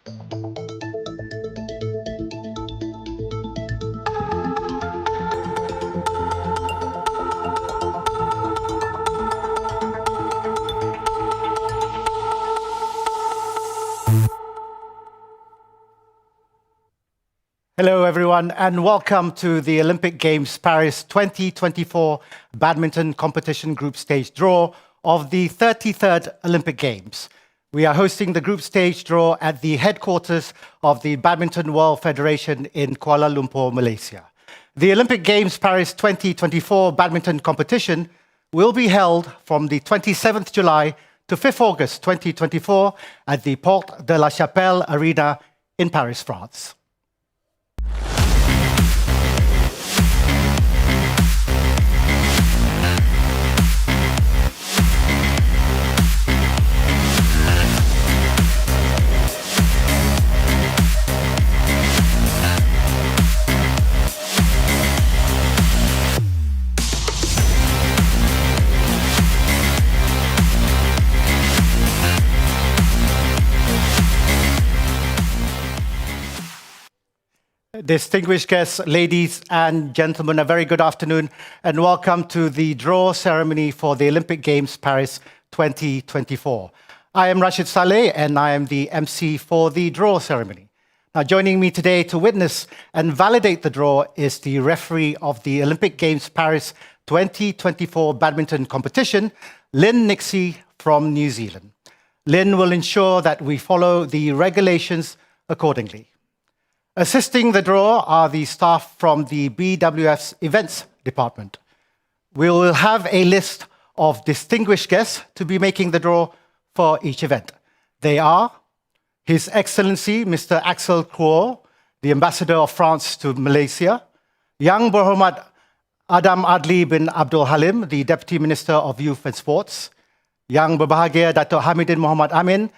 Hello everyone and welcome to the Olympic Games Paris 2024 Badminton Competition Group Stage Draw of the 33rd Olympic Games. We are hosting the group stage draw at the headquarters of the Badminton World Federation in Kuala Lumpur, Malaysia. The Olympic Games Paris 2024 Badminton Competition will be held from the 27th July to 5th August 2024 at the Porte de la Chapelle Arena in Paris, France. Distinguished guests, ladies and gentlemen, a very good afternoon and welcome to the draw ceremony for the Olympic Games Paris 2024. I am Rashid Saleh and I am the MC for the draw ceremony. Now, joining me today to witness and validate the draw is the referee of the Olympic Games Paris 2024 badminton competition, Lynn Nixie from New Zealand. Lynn will ensure that we follow the regulations accordingly. Assisting the draw are the staff from the BWF's Events Department. We will have a list of distinguished guests to be making the draw for each event. They are His Excellency Mr. Axel Kuo, the Ambassador of France to Malaysia, Yang Berhormat Adam Adli bin Abdul Halim, the Deputy Minister of Youth and Sports, Yang Berbahagia Dato' Hamidin Muhammad Amin,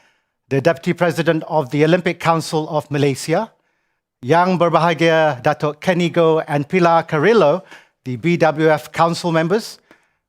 the Deputy President of the Olympic Council of Malaysia, Yang Berbahagia Dato' Kenny Goh and Pilar Carrillo, the BWF Council members.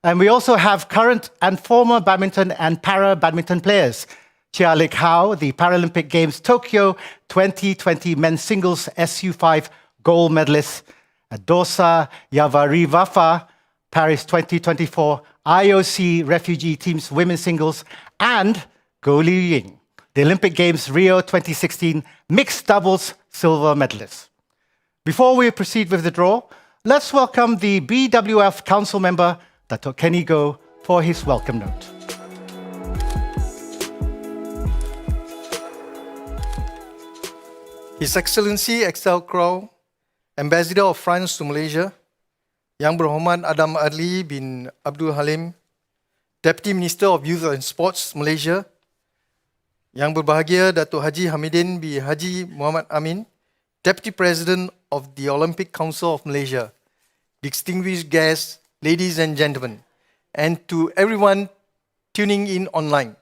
And we also have current and former badminton and para-badminton players. Chia Lik Hao, the Paralympic Games Tokyo 2020 men's singles SU5 gold medalist. Dosa Yavarivafa, Paris 2024 IOC Refugee Teams women's singles. And Goh Liu Ying, the Olympic Games Rio 2016 mixed doubles silver medalist. Before we proceed with the draw, let's welcome the BWF Council member, Dato' Kenny Goh, for his welcome note. His Excellency Axel Kuo, Ambassador of France to Malaysia, Yang Berhormat Adam Adli bin Abdul Halim, Deputy Minister of Youth and Sports Malaysia, Yang Berbahagia Dato' Haji Hamidin bin Haji Muhammad Amin, Deputy President of the Olympic Council of Malaysia, distinguished guests, ladies and gentlemen, and to everyone tuning in online.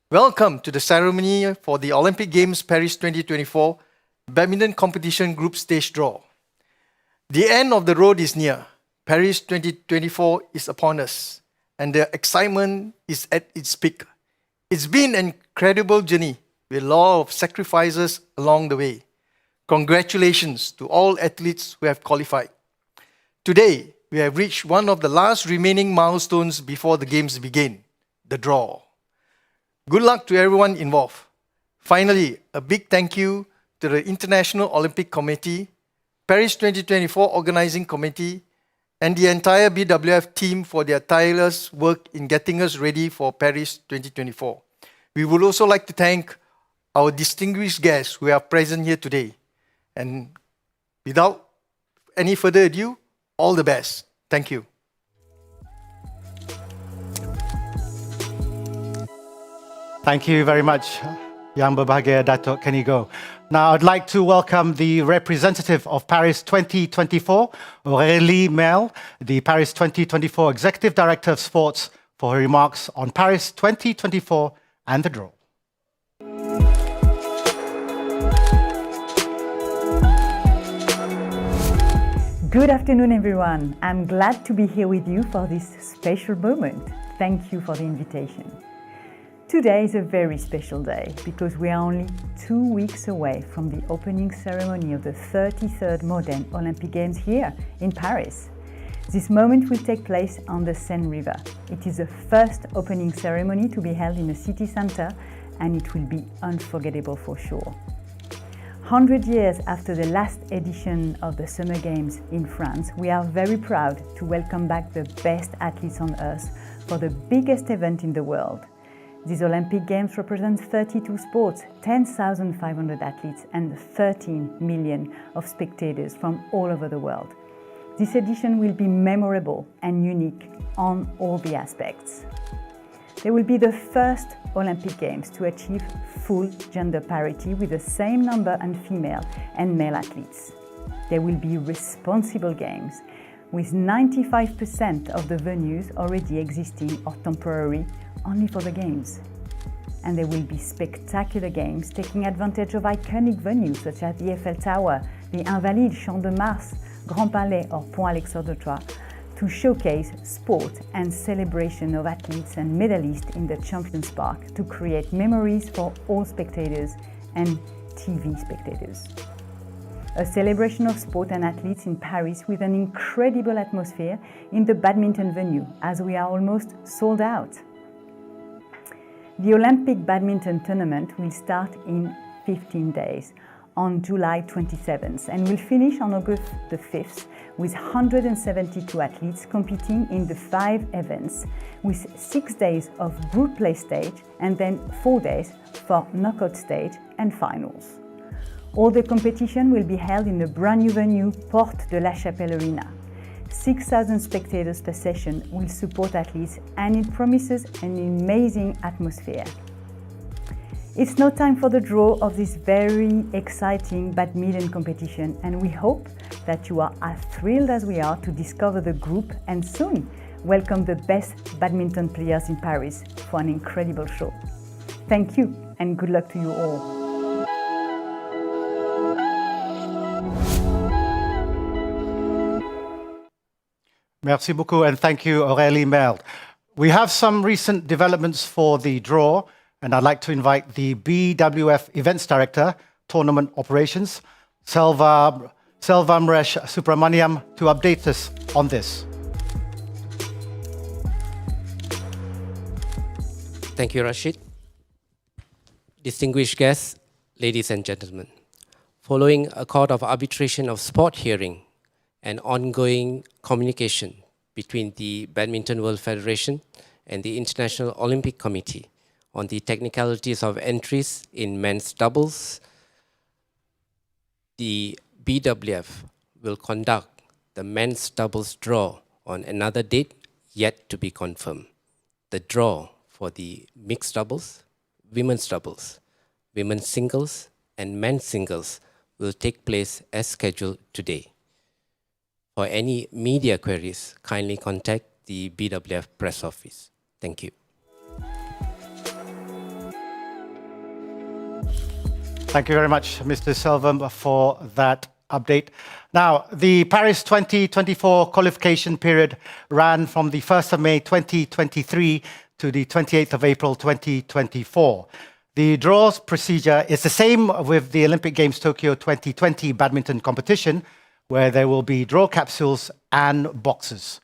Welcome to the ceremony for the Olympic Games Paris 2024 Badminton Competition Group Stage Draw. The end of the road is near. Paris 2024 is upon us, and the excitement is at its peak. It's been an incredible journey with a lot of sacrifices along the way. Congratulations to all athletes who have qualified. Today, we have reached one of the last remaining milestones before the games begin, the draw. Good luck to everyone involved. Finally, a big thank you to the International Olympic Committee, Paris 2024 Organizing Committee, and the entire BWF team for their tireless work in getting us ready for Paris 2024. We would also like to thank our distinguished guests who are present here today. And without any further ado, all the best. Thank you. Thank you very much, Yang Berbahagia Dato' Kenny Goh. Now, I'd like to welcome the representative of Paris 2024, Aurélie Mel, the Paris 2024 Executive Director of Sports, for her remarks on Paris 2024 and the draw. Good afternoon, everyone. I'm glad to be here with you for this special moment. Thank you for the invitation. Today is a very special day because we are only 2 weeks away from the opening ceremony of the 33rd modern Olympic Games here in Paris. This moment will take place on the Seine River. It is the first opening ceremony to be held in a city centre, and it will be unforgettable for sure. 100 years after the last edition of the Summer Games in France, we are very proud to welcome back the best athletes on earth for the biggest event in the world. These Olympic Games represent 32 sports, 10,500 athletes and 13 million of spectators from all over the world. This edition will be memorable and unique on all the aspects. They will be the first Olympic Games to achieve full gender parity with the same number of female and male athletes. They will be responsible games with 95% of the venues already existing or temporary only for the Games. And there will be spectacular games taking advantage of iconic venues such as the Eiffel Tower, the Invalides, Champ de Mars, Grand Palais or Pont Alexandre III to showcase sport and celebration of athletes and medalists in the Champions Park to create memories for all spectators and TV spectators. A celebration of sport and athletes in Paris with an incredible atmosphere in the badminton venue as we are almost sold out. The Olympic badminton tournament will start in 15 days on July 27th and will finish on August the 5th with 172 athletes competing in the 5 events with 6 days of group play stage and then 4 days for knockout stage and finals. All the competition will be held in the brand new venue Porte de la Chapelle Arena. 6,000 spectators per session will support athletes and it promises an amazing atmosphere. It's now time for the draw of this very exciting badminton competition, and we hope that you are as thrilled as we are to discover the group and soon welcome the best badminton players in Paris for an incredible show. Thank you and good luck to you all. Merci beaucoup, and thank you, Aurélie Merde. We have some recent developments for the draw, and I'd like to invite the BWF Events Director, Tournament Operations, Selvamresh Supramaniam, to update us on this. Thank you, Rashid. Distinguished guests, ladies and gentlemen, following a court of arbitration of sport hearing and ongoing communication between the Badminton World Federation and the International Olympic Committee on the technicalities of entries in men's doubles, the BWF will conduct the men's doubles draw on another date yet to be confirmed. The draw for the mixed doubles, women's singles, and men's singles will take place as scheduled today. For any media queries, kindly contact the BWF press office. Thank you. Thank you very much, Mr. Selvam, for that update. Now, the Paris 2024 qualification period ran from the 1st of May 2023 to the 28th of April 2024. The draws procedure is the same with the Olympic Games Tokyo 2020 badminton competition, where there will be draw capsules and boxes.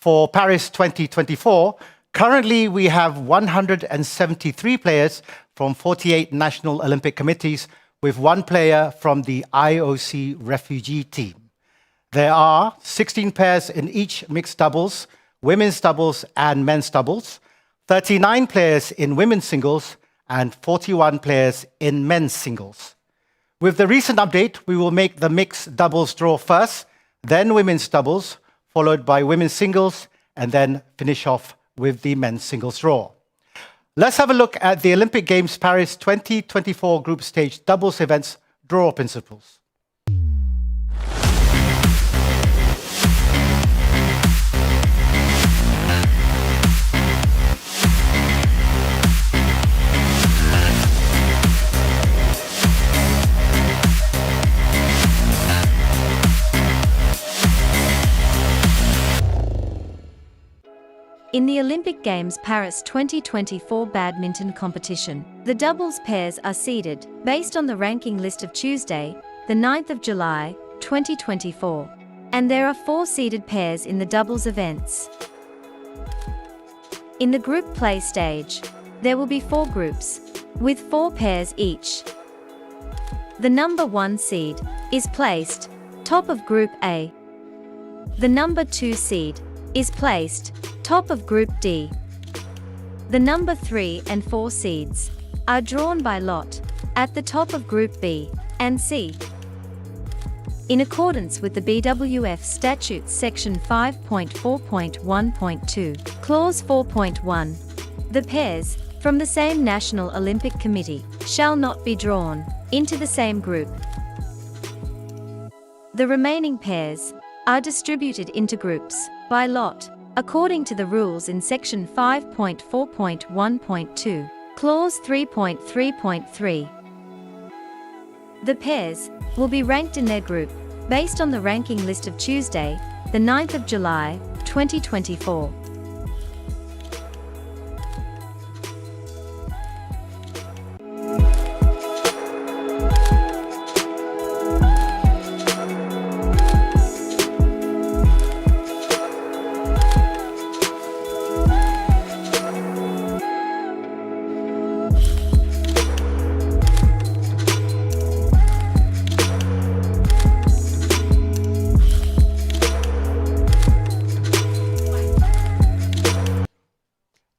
For Paris 2024, currently we have 173 players from 48 national Olympic committees, with 1 player from the IOC refugee team. There are 16 pairs in each mixed doubles, women's doubles and men's doubles, 39 players in women's singles, and 41 players in men's singles. With the recent update, we will make the mixed doubles draw first, then women's doubles, followed by women's singles, and then finish off with the men's singles draw. Let's have a look at the Olympic Games Paris 2024 group stage doubles events draw principles. In the Olympic Games Paris 2024 badminton competition, the doubles pairs are seeded based on the ranking list of Tuesday, the 9th of July, 2024. And there are 4 seeded pairs in the doubles events. In the group play stage, there will be 4 groups, with 4 pairs each. The number 1 seed is placed top of Group A. The number 2 seed is placed top of Group D. The number 3 and 4 seeds are drawn by lot at the top of Group B and C. In accordance with the BWF Statutes Section 5.4.1.2, Clause 4.1, the pairs from the same National Olympic Committee shall not be drawn into the same group. The remaining pairs are distributed into groups by lot, according to the rules in Section 5.4.1.2, Clause 3.3.3. The pairs will be ranked in their group based on the ranking list of Tuesday, the 9th of July, 2024.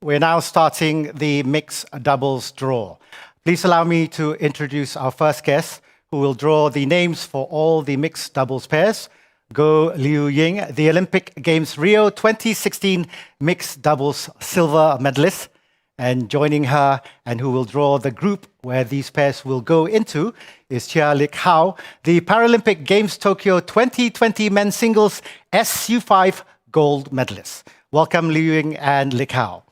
We're now starting the mixed doubles draw. Please allow me to introduce our first guest, who will draw the names for all the mixed doubles pairs. Goh Liu Ying, the Olympic Games Rio 2016 mixed doubles silver medalist. And joining her, and who will draw the group where these pairs will go into, is Chia Lik Hao, the Paralympic Games Tokyo 2020 men's singles SU5 gold medalist. Welcome, Liu Ying and Lik Hao.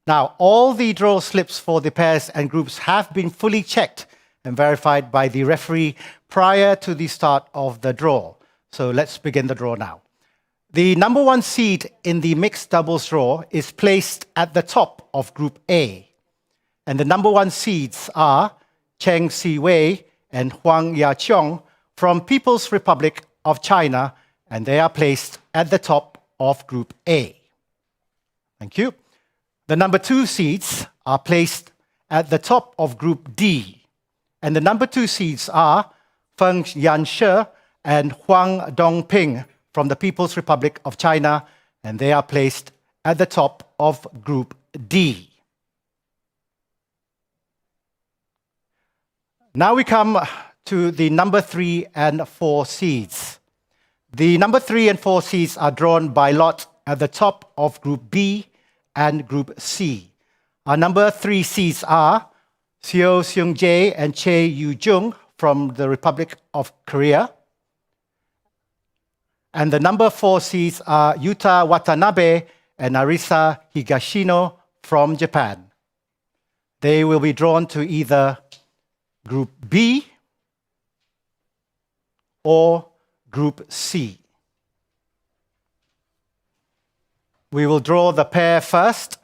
Now, all the draw slips for the pairs and groups have been fully checked and verified by the referee prior to the start of the draw. So let's begin the draw now. The number 1 seed in the mixed doubles draw is placed at the top of Group A. And the number 1 seeds are Cheng Si-wei and Huang Ya-cheong from People's Republic of China, and they are placed at the top of Group A. Thank you. The number 2 seeds are placed at the top of Group D. And the number 2 seeds are Feng Yanshi and Huang Dongping from the People's Republic of China, and they are placed at the top of Group D. Now we come to the number 3 and 4 seeds. The number 3 and 4 seeds are drawn by lot at the top of Group B and Group C. Our number 3 seeds are Seo Seung-jae and Chae Yu-jung from the Republic of Korea. And the number 4 seeds are Yuta Watanabe and Arisa Higashino from Japan. They will be drawn to either Group B or Group C. We will draw the pair first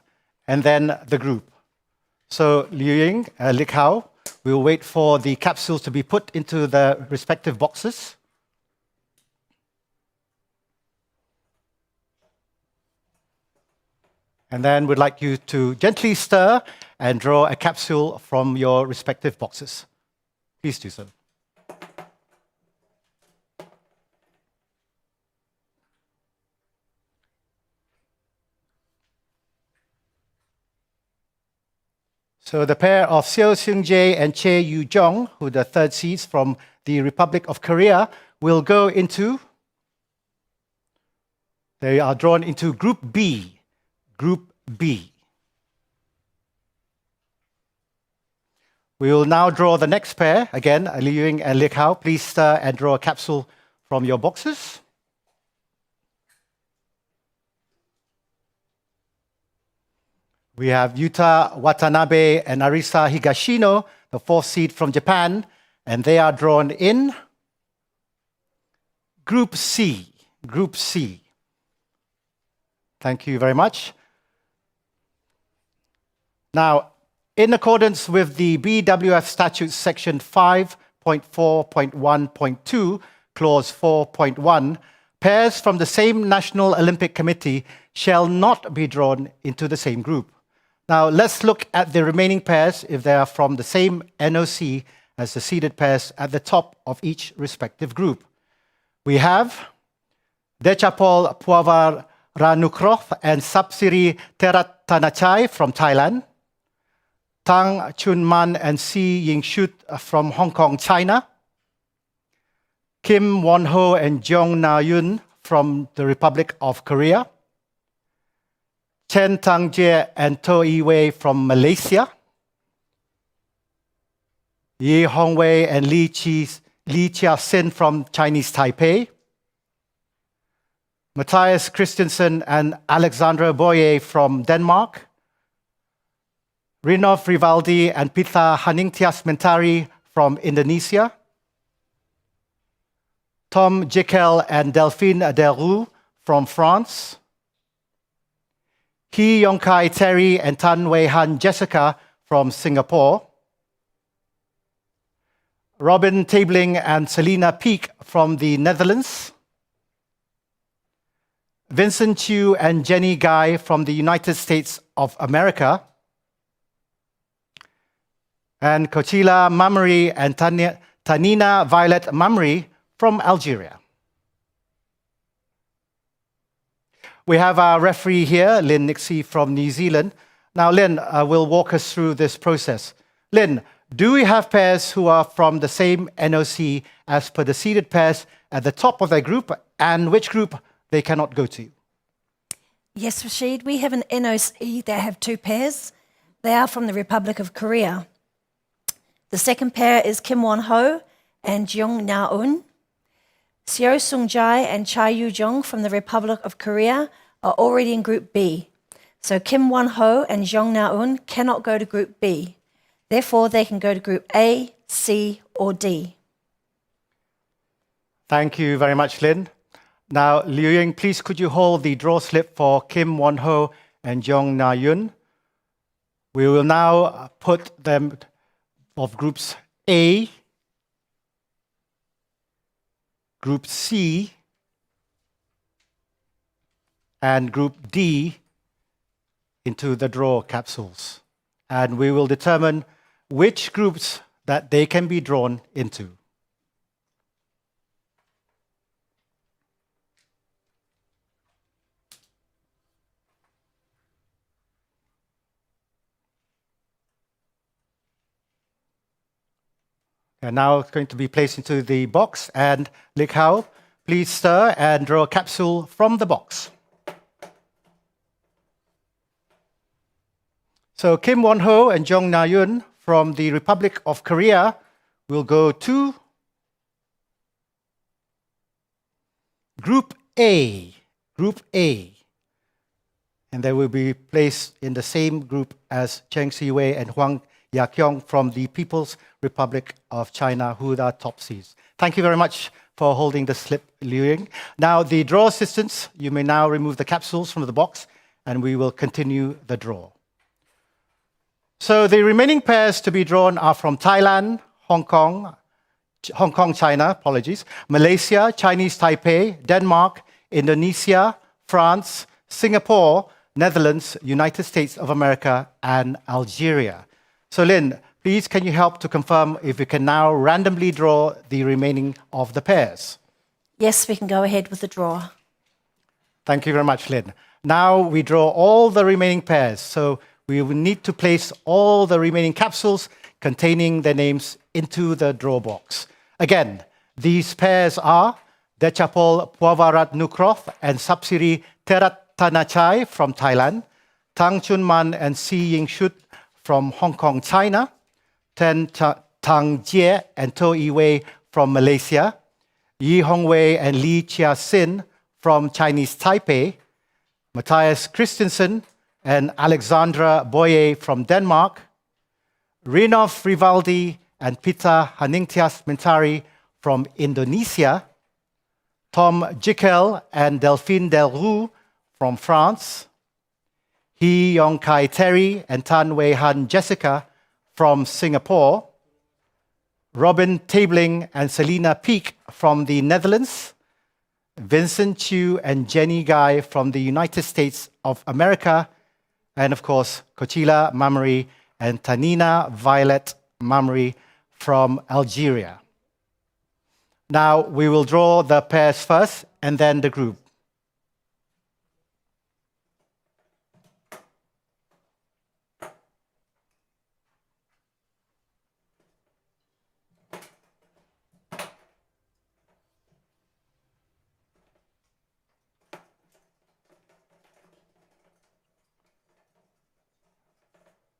and then the group. So Liu Ying, Lik Hao, we will wait for the capsules to be put into the respective boxes. And then we'd like you to gently stir and draw a capsule from your respective boxes. Please do so. So the pair of Seo Seung-jae and Chae Yu-jung, who are the 3rd seeds from the Republic of Korea, will go into, they are drawn into Group B. Group B. We will now draw the next pair. Again, Liu Ying and Lik Hao, please stir and draw a capsule from your boxes. We have Yuta Watanabe and Arisa Higashino, the 4th seed from Japan, and they are drawn in Group C. Group C. Thank you very much. Now, in accordance with the BWF Statute Section 5.4.1.2, Clause 4.1, pairs from the same National Olympic Committee shall not be drawn into the same group. Now, let's look at the remaining pairs if they are from the same NOC as the seeded pairs at the top of each respective group. We have Dechapol Puavaranukroth and Sapsiri Terattanachai from Thailand, Tang Chunman and Si Yingshut from Hong Kong, China, Kim Won-ho and Jong Na-yun from the Republic of Korea, Chen Tang-jie and To Yi-wei from Malaysia, Yi Hongwei and Li Chia-sin from Chinese Taipei, Matthias Christensen and Alexandra Boye from Denmark, Rinov Rivaldi and Pitha Haningtyas Mentari from Indonesia, Tom Jekyll and Delphine Delroux from France, Hee Yong-kai Terry and Tan Wei-han Jessica from Singapore, Robin Tabling and Selina Peek from the Netherlands, Vincent Chiu and Jenny Guy from the United States of America, and Kochila Mamri and Tanina Violet Mamri from Algeria. We have our referee here, Lynn Nixie from New Zealand. Now, Lynn will walk us through this process. Lynn, do we have pairs who are from the same NOC as per the seeded pairs at the top of their group, and which group they cannot go to? Yes, Rashid, we have an NOC that have two pairs. They are from the Republic of Korea. The second pair is Kim Won-ho and Jong Na-un. Seo Sung-jae and Cha Yu-jong from the Republic of Korea are already in Group B. So Kim Won-ho and Jong Na-un cannot go to Group B. Therefore, they can go to Group A, C, or D. Thank you very much, Lynn. Now, Liu Ying, please could you hold the draw slip for Kim Won-ho and Jong Na-yun? We will now put them of Groups A, Group C, and Group D into the draw capsules. And we will determine which groups that they can be drawn into. And now it's going to be placed into the box. And Lik Hao, please stir and draw a capsule from the box. So Kim Won-ho and Jong Na-yun from the Republic of Korea will go to Group A. Group A. And they will be placed in the same group as Cheng Si-wei and Huang Ya-kyung from the People's Republic of China, who are top seeds. Thank you very much for holding the slip, Liu Ying. Now, the draw assistants, you may now remove the capsules from the box, and we will continue the draw. So the remaining pairs to be drawn are from Thailand, Hong Kong, China, Malaysia, Chinese Taipei, Denmark, Indonesia, France, Singapore, Netherlands, United States of America, and Algeria. So Lynn, please can you help to confirm if we can now randomly draw the remaining of the pairs? Yes, we can go ahead with the draw. Thank you very much, Lynn. Now we draw all the remaining pairs. So we will need to place all the remaining capsules containing their names into the draw box. Again, these pairs are Dechapol Puavaranukroth and Sapsiri Terattanachai from Thailand, Tang Chunman and Si Yingshut from Hong Kong, China, Chen Tang-jie and To Yi-wei from Malaysia, Yi Hongwei and Li Chia-sin from Chinese Taipei, Matthias Christensen and Alexandra Boye from Denmark, Rinov Rivaldi and Pitha Haningtyas Mentari from Indonesia, Tom Jekyll and Delphine Delroux from France, Hee Yong Kai Terry and Tan Wei Han Jessica from Singapore, Robin Tabling and Selina Peak from the Netherlands, Vincent Chu and Jenny Guy from the United States of America, and of course, Kochila Mamri and Tanina Violet Mamri from Algeria. Now we will draw the pairs first and then the group.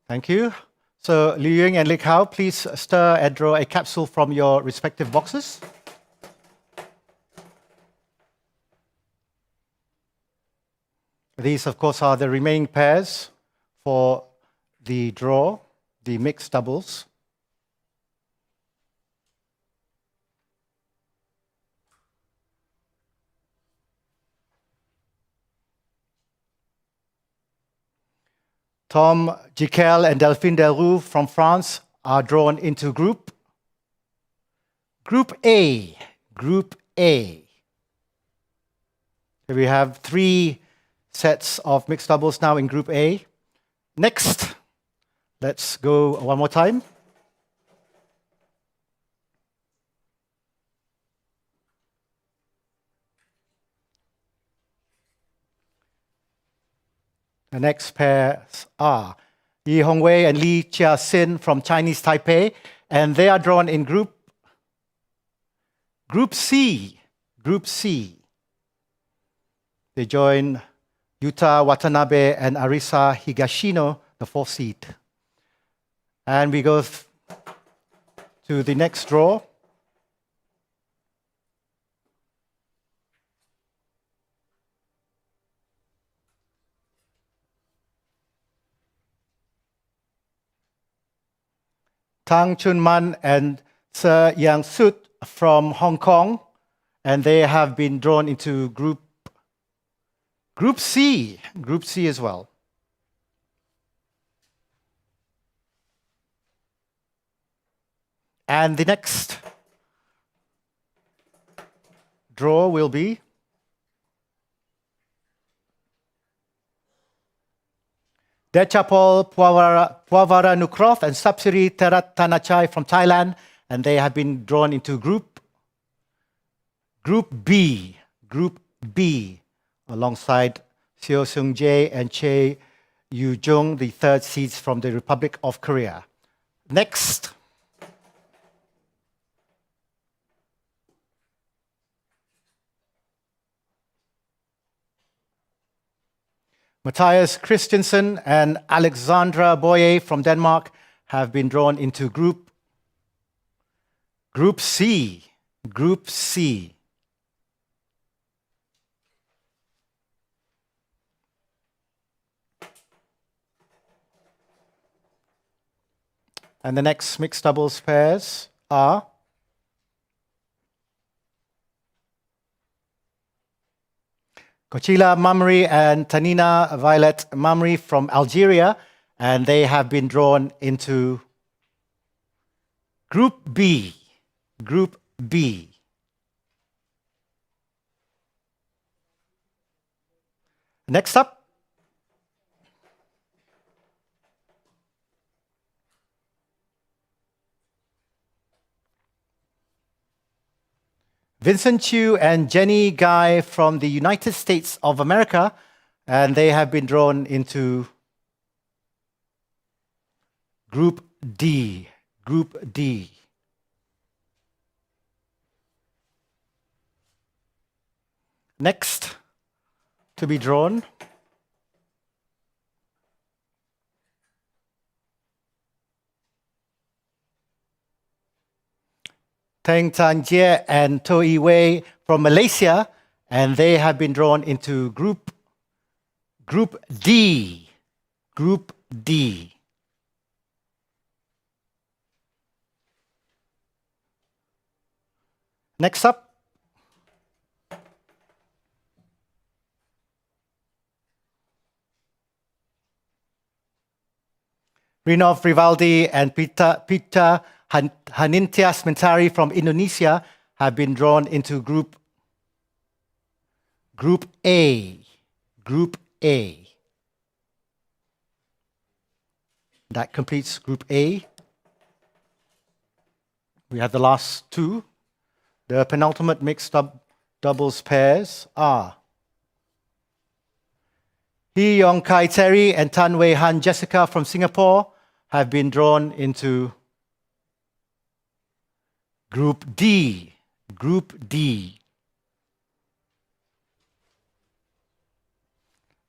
Thank you. So Liu Ying and Lik Hao, please stir and draw a capsule from your respective boxes. These, of course, are the remaining pairs for the draw, the mixed doubles. Tom Jiquel and Delphine Delroux from France are drawn into Group A. Group A. Here we have 3 sets of mixed doubles now in Group A. Next, let's go one more time. The next pairs are Yi Hongwei and Li Chia Sin from Chinese Taipei, and they are drawn in Group C. Group C. They join Yuta Watanabe and Arisa Higashino, the 4th seed. And we go to the next draw. Tang Chun Man and Sir Yang Sut from Hong Kong, and they have been drawn into Group C. Group C as well. And the next draw will be Dechapol Puavara Nukroth and Sapsiri Terat from Thailand, and they have been drawn into Group B. Group B, alongside Seo Seung Jae and Che Yu Jung, the 3rd seeds from the Republic of Korea. Next. Matthias Christensen and Alexandra Boye from Denmark have been drawn into Group C. Group C. And the next mixed doubles pairs are Kochila Mamri and Tanina Violet Mamri from Algeria, and they have been drawn into Group B. Group B. Next up, Vincent Chu and Jenny Guy from the United States of America, and they have been drawn into Group D. Group D. Next to be drawn, Teng Tan Jie and Toi Wei from Malaysia, and they have been drawn into Group D. Group D. Next up, Rinov Rivaldi and Pita Hanintias Mentari from Indonesia have been drawn into Group A. Group A. That completes Group A. We have the last two. The penultimate mixed doubles pairs are Hee Yong Kai Terry and Tan Wei Han Jessica from Singapore have been drawn into Group D. Group D.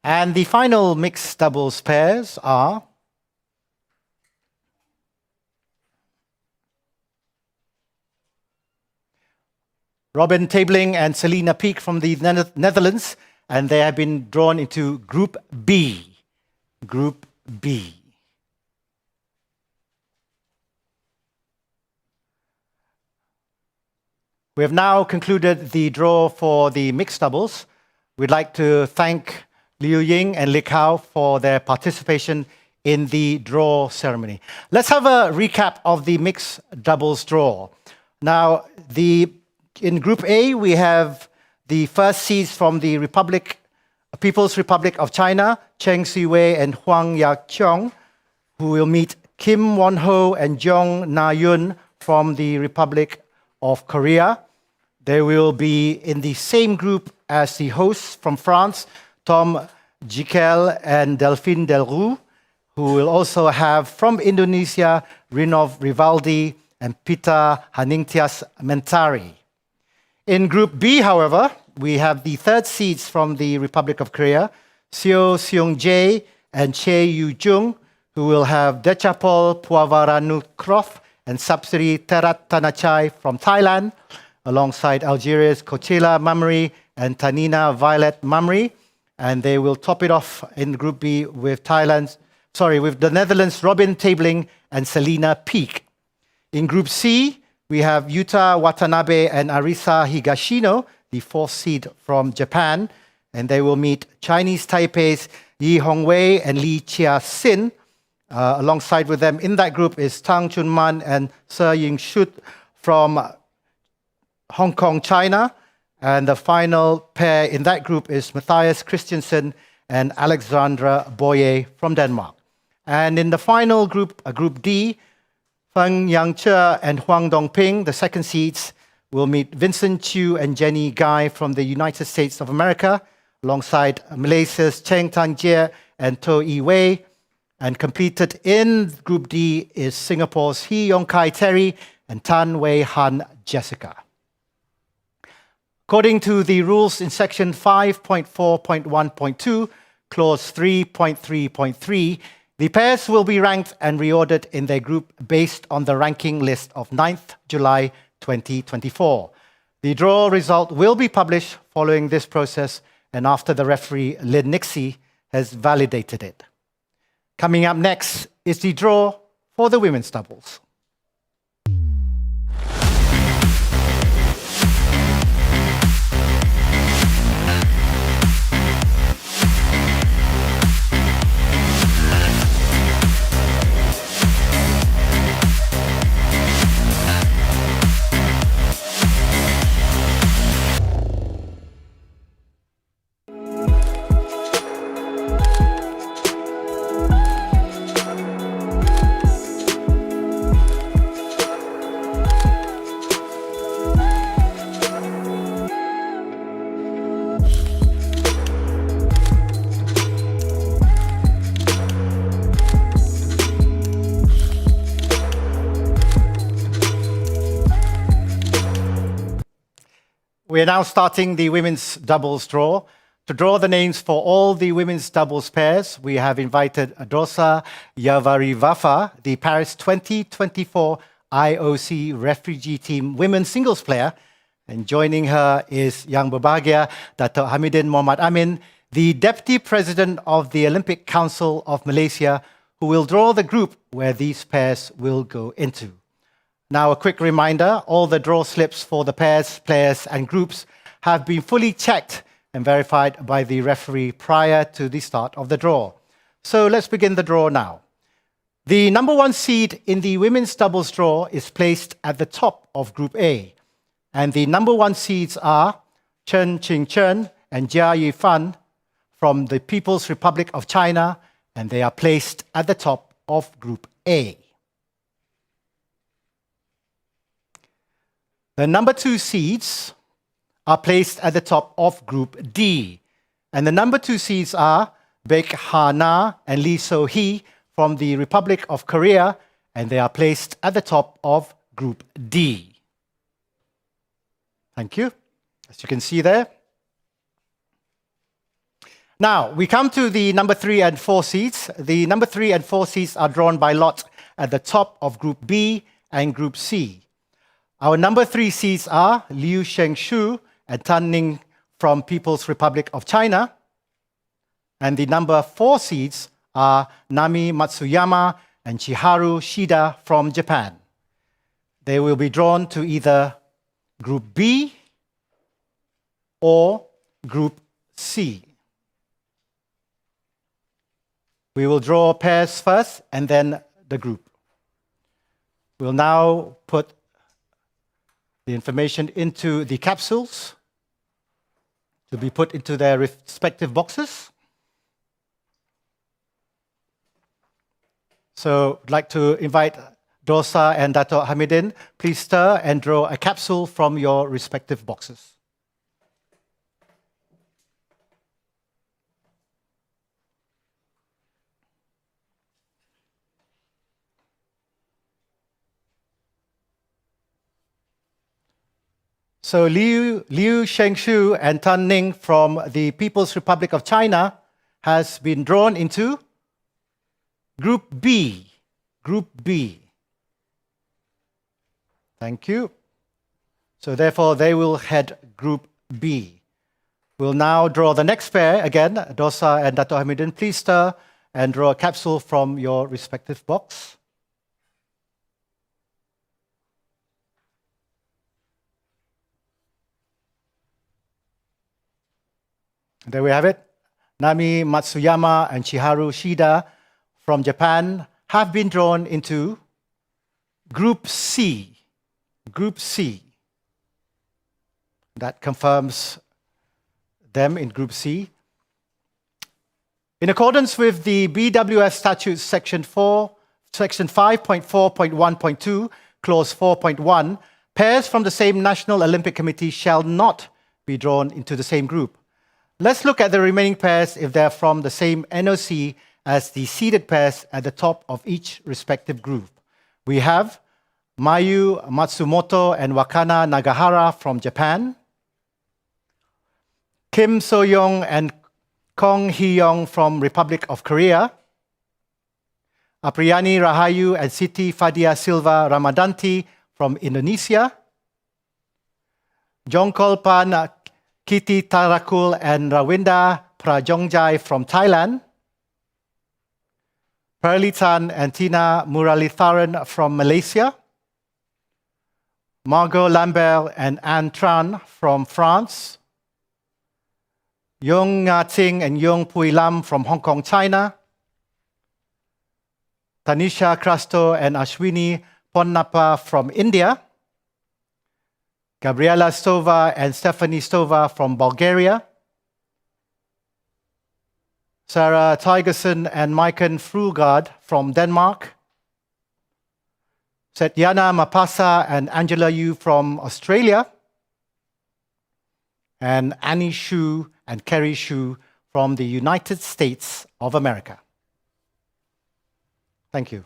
And the final mixed doubles pairs are Robin Tabling and Selina Peek from the Netherlands, and they have been drawn into Group B. Group B. We have now concluded the draw for the mixed doubles. We'd like to thank Liu Ying and Li Kao for their participation in the draw ceremony. Let's have a recap of the mixed doubles draw. Now, in Group A, we have the first seeds from the People's Republic of China, Cheng Siwei and Huang Ya-cheong, who will meet Kim Won-ho and Jong Na-yun from the Republic of Korea. They will be in the same group as the hosts from France, Tom Jikel and Delphine Delroux, who will also have from Indonesia, Rinov Rivaldi and Pita Hanintias Mentari. In Group B, however, we have the third seeds from the Republic of Korea, Seo Seung-jae and Che Yu-jung, who will have Dechapol Puavaranukrof and Sapsiri Terat Tanachai from Thailand, alongside Algeria's Kochela Mamri and Tanina Violet Mamri. And they will top it off in Group B with the Netherlands' Robin Tabling and Selina Peek. In Group C, we have Yuta Watanabe and Arisa Higashino, the fourth seed from Japan, and they will meet Chinese Taipei's Yi Hongwei and Li Chia-sin. Alongside with them in that group is Tang Chunman and Se Ying-shut from Hong Kong, China. And the final pair in that group is Matthias Christiansen and Alexandra Boye from Denmark. And in the final group, Group D, Feng Yang-che and Huang Dongping, the second seeds, will meet Vincent Chiu and Jenny Guy from the United States of America, alongside Malaysia's Cheng Tangjie and To Yi-wei. And completed in Group D is Singapore's Hee Yong Kai Terry and Tan Wei Han Jessica. According to the rules in Section 5.4.1.2, Clause 3.3.3, the pairs will be ranked and reordered in their group based on the ranking list of 9th July 2024. The draw result will be published following this process and after the referee Lin Nixie has validated it. Coming up next is the draw for the women's doubles. We are now starting the women's doubles draw. To draw the names for all the women's doubles pairs, we have invited Adosa Yavarivafa, the Paris 2024 IOC Refugee Team women's singles player. And joining her is Yang Berbahagia Dato' Hamidin Muhammad Amin, the Deputy President of the Olympic Council of Malaysia, who will draw the group where these pairs will go into. Now, a quick reminder, all the draw slips for the pairs, players and groups have been fully checked and verified by the referee prior to the start of the draw. So let's begin the draw now. The number 1 seed in the women's doubles draw is placed at the top of Group A. And the number 1 seeds are Chen Qingchen and Jia Yifan from the People's Republic of China, and they are placed at the top of Group A. The number 2 seeds are placed at the top of Group D. And the number 2 seeds are Baek Ha-na and Lee So-hee from the Republic of Korea, and they are placed at the top of Group D. Thank you. As you can see there. Now, we come to the number 3 and 4 seeds. The number 3 and 4 seeds are drawn by lot at the top of Group B and Group C. Our number 3 seeds are Liu Shengshu and Tan Ning from People's Republic of China. And the number 4 seeds are Nami Matsuyama and Chiharu Shida from Japan. They will be drawn to either Group B or Group C. We will draw pairs first and then the group. We'll now put the information into the capsules to be put into their respective boxes. So I'd like to invite Dosa and Dato' Hamidin. Please stir and draw a capsule from your respective boxes. So Liu Shengshu and Tan Ning from the People's Republic of China has been drawn into Group B. Group B. Thank you. So therefore, they will head Group B. We'll now draw the next pair again. Dosa and Dato' Hamidin, please stir and draw a capsule from your respective box. There we have it. Nami Matsuyama and Chiharu Shida from Japan have been drawn into Group C. Group C. That confirms them in Group C. In accordance with the BWF Statutes Section 5.4.1.2, Clause 4.1, pairs from the same National Olympic Committee shall not be drawn into the same group. Let's look at the remaining pairs if they're from the same NOC as the seeded pairs at the top of each respective group. We have Mayu Matsumoto and Wakana Nagahara from Japan, Kim So-young and Kong Hee-young from Republic of Korea, Apriyani Rahayu and Siti Fadia Silva Ramadanti from Indonesia, Jongkolpan Kiti Tarakul and Rawinda Prajongjai from Thailand, Perlitan and Tina Muralitharan from Malaysia, Margot Lambert and Anne Tran from France, Yong Nga Ting and Yong Pui Lam from Hong Kong, China, Tanisha Krasto and Ashwini Ponnappa from India, Gabriela Stova and Stephanie Stova from Bulgaria, Sarah Tigerson and Maiken Frugard from Denmark, Setyana Mapasa and Angela Yu from Australia, and Annie Shu and Kerry Shu from the United States of America. Thank you.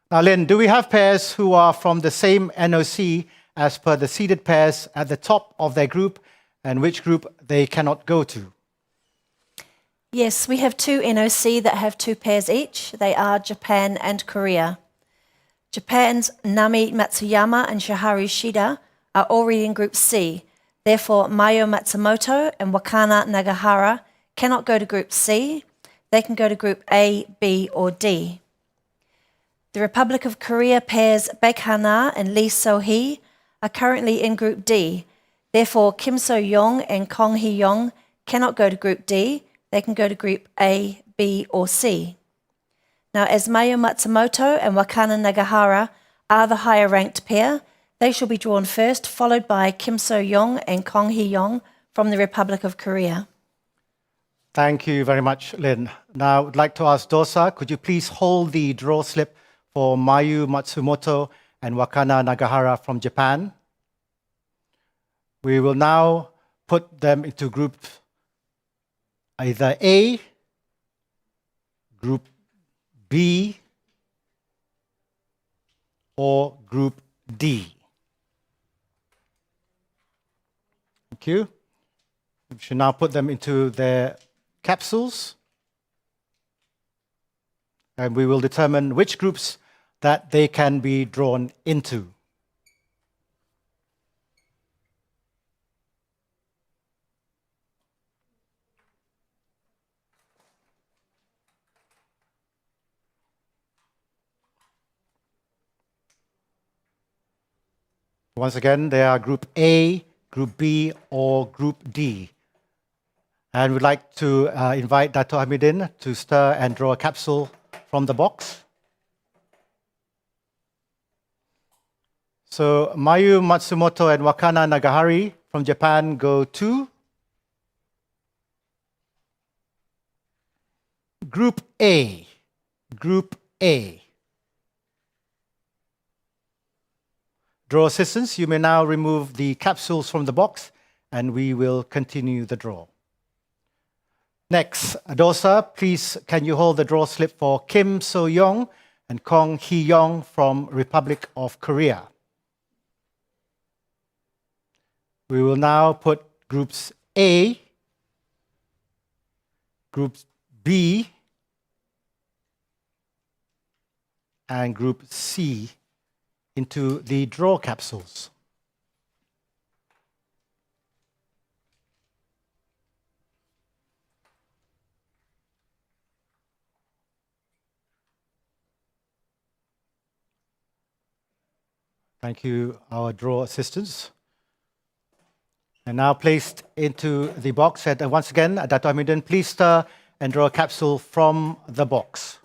Now, Lynn, do we have pairs who are from the same NOC as per the seeded pairs at the top of their group, and which group they cannot go to? Yes, we have 2 NOC that have 2 pairs each. They are Japan and Korea. Japan's Nami Matsuyama and Chiharu Shida are already in Group C. Therefore, Mayo Matsumoto and Wakana Nagahara cannot go to Group C. They can go to Group A, B, or D. The Republic of Korea pairs Baek Ha-na and Lee So-hee are currently in Group D. Therefore, Kim So-young and Kong Hee-young cannot go to Group D. They can go to Group A, B, or C. Now, as Mayu Matsumoto and Wakana Nagahara are the higher ranked pair, they shall be drawn first, followed by Kim So-young and Kong Hee-young from the Republic of Korea. Thank you very much, Lynn. Now, I'd like to ask Dosa, could you please hold the draw slip for Mayu Matsumoto and Wakana Nagahara from Japan? We will now put them into group either A, group B, or group D. Thank you. We should now put them into their capsules, and we will determine which groups that they can be drawn into. Once again, they are Group A, Group B, or Group D. And we'd like to invite Dato' Hamidin to stir and draw a capsule from the box. So Mayu Matsumoto and Wakana Nagahara from Japan go to Group A. Group A. Draw assistants, you may now remove the capsules from the box and we will continue the draw. Next, Dosa, please can you hold the draw slip for Kim So-young and Kong Hee-young from Republic of Korea. We will now put groups A, group B, and group C into the draw capsules. Thank you, our draw assistants. And now placed into the box. And once again, Dato' Hamidin, please stir and draw a capsule from the box.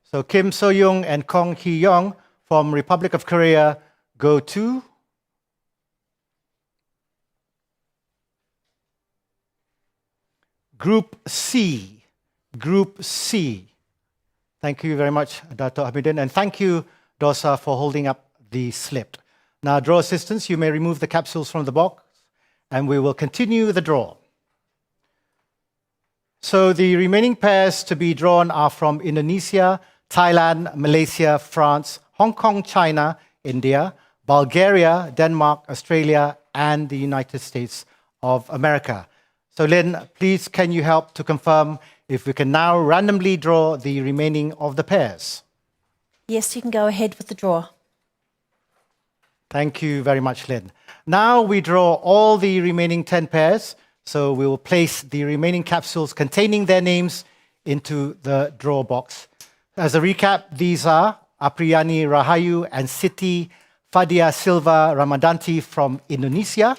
So Kim So-young and Kong Hee-young from Republic of Korea go to Group C. Group C. Thank you very much, Dato' Hamidin. And thank you, Dosa, for holding up the slip. Now, draw assistants, you may remove the capsules from the box and we will continue the draw. So the remaining pairs to be drawn are from Indonesia, Thailand, Malaysia, France, Hong Kong, China, India, Bulgaria, Denmark, Australia, and the United States of America. So Lynn, please can you help to confirm if we can now randomly draw the remaining of the pairs? Yes, you can go ahead with the draw. Thank you very much, Lynn. Now we draw all the remaining 10 pairs. So we will place the remaining capsules containing their names into the draw box. As a recap, these are Apriyani Rahayu and Siti Fadia Silva Ramadanti from Indonesia,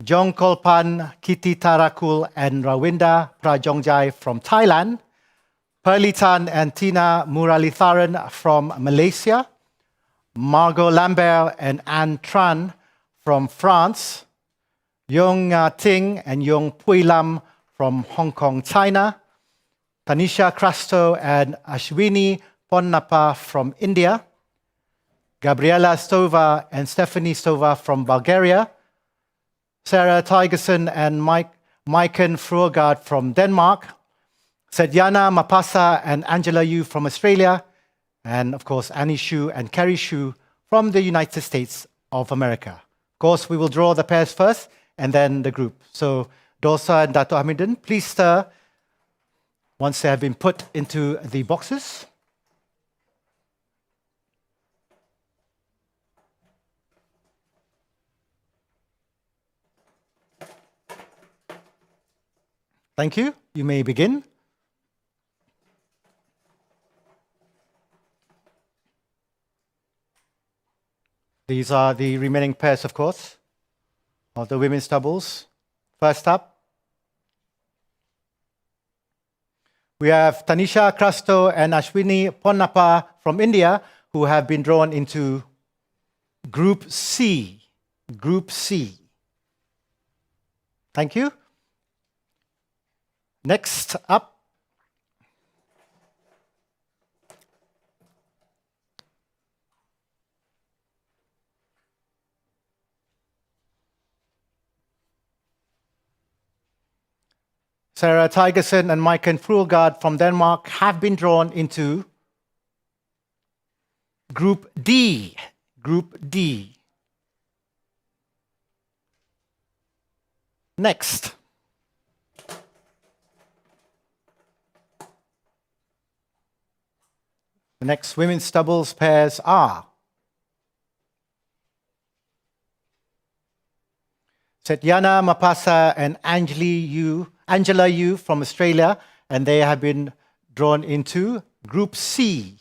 Jong Kolpan, Kitty Tarakul and Rawinda Prajongjai from Thailand, Perlitan and Tina Muralitharan from Malaysia, Margot Lambert and Anne Tran from France, Yong Ting and Yong Pui Lam from Hong Kong, China, Tanisha Crasto and Ashwini Ponnappa from India, Gabriela Stova and Stephanie Stova from Bulgaria, Sarah Tigerson and Maiken Fruergaard from Denmark, Sedyana Mapasa and Angela Yu from Australia, and of course Annie Shu and Kerry Shu from the United States of America. Of course, we will draw the pairs first and then the group. So Dosa and Dato' Hamidin, please stir once they have been put into the boxes. Thank you. You may begin. These are the remaining pairs, of course, of the women's doubles. First up, We have Tanisha Krasto and Ashwini Ponnappa from India, who have been drawn into Group C. Group C. Thank you. Next up, Sarah Tigerson and Maiken Fruelgaard from Denmark have been drawn into Group D. Group D. Next. The next women's doubles pairs are Setyana Mapasa and Angela Yu from Australia, and they have been drawn into Group C.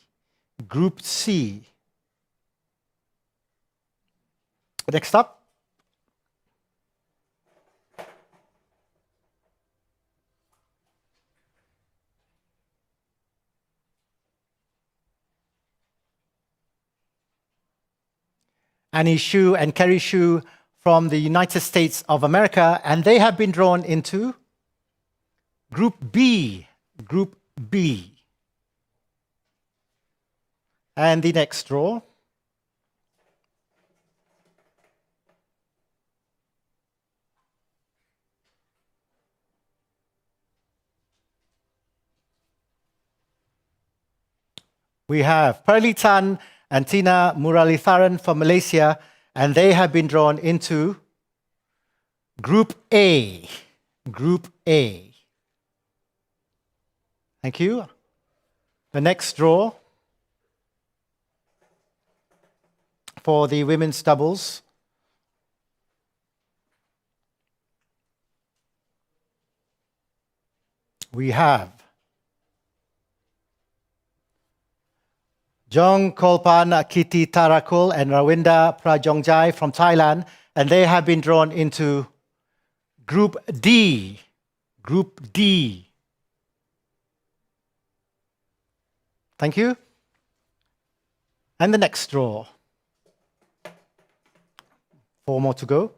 Group C. Next up. Annie Shu and Kerry Shu from the United States of America, and they have been drawn into Group B. Group B. And the next draw. We have Pearly Tan and Tina Muralitharan from Malaysia, and they have been drawn into Group A. Group A. Thank you. The next draw for the women's doubles. We have Jong Kolpan Kitty Tarakul and Rawinda Prajongjai from Thailand, and they have been drawn into Group D. Group D. Thank you. And the next draw. 4 more to go.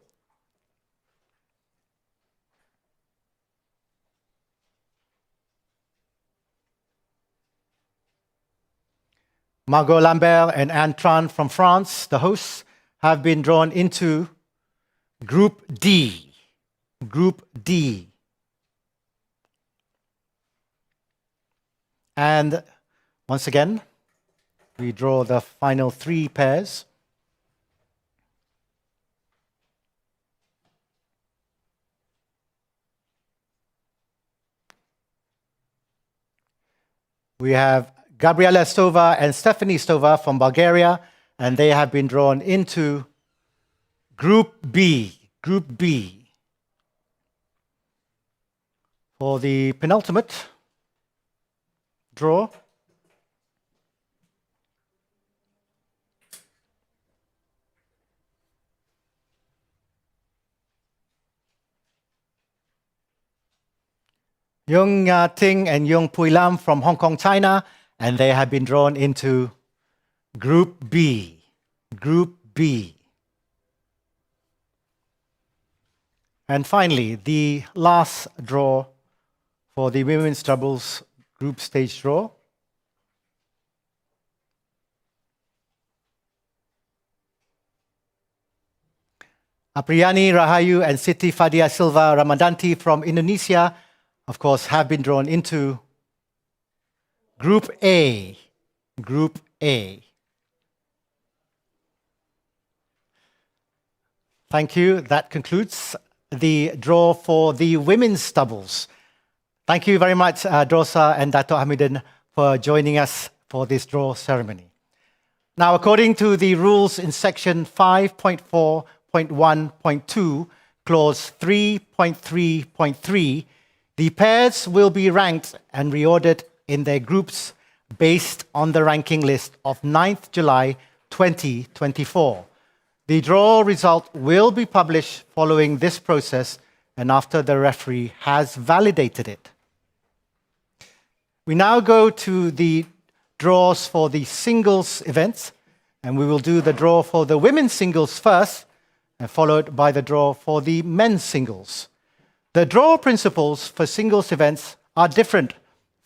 Margot Lambert and Anne Tran from France, the hosts, have been drawn into Group D. Group D. And once again, we draw the final 3 pairs. We have Gabriela Stova and Stephanie Stova from Bulgaria, and they have been drawn into Group B. Group B. For the penultimate draw, Yung Nga Ting and Yung Pui Lam from Hong Kong, China, and they have been drawn into Group B. Group B. And finally, the last draw for the women's doubles group stage draw. Apriyani Rahayu and Siti Fadia Silva Ramadanti from Indonesia, of course, have been drawn into Group A. Group A. Thank you. That concludes the draw for the women's doubles. Thank you very much, Drosa and Dato' Hamidin, for joining us for this draw ceremony. Now, according to the rules in section 5.4.1.2, clause 3.3.3, the pairs will be ranked and reordered in their groups based on the ranking list of 9th July 2024. The draw result will be published following this process and after the referee has validated it. We now go to the draws for the singles events, and we will do the draw for the women's singles first, and followed by the draw for the men's singles. The draw principles for singles events are different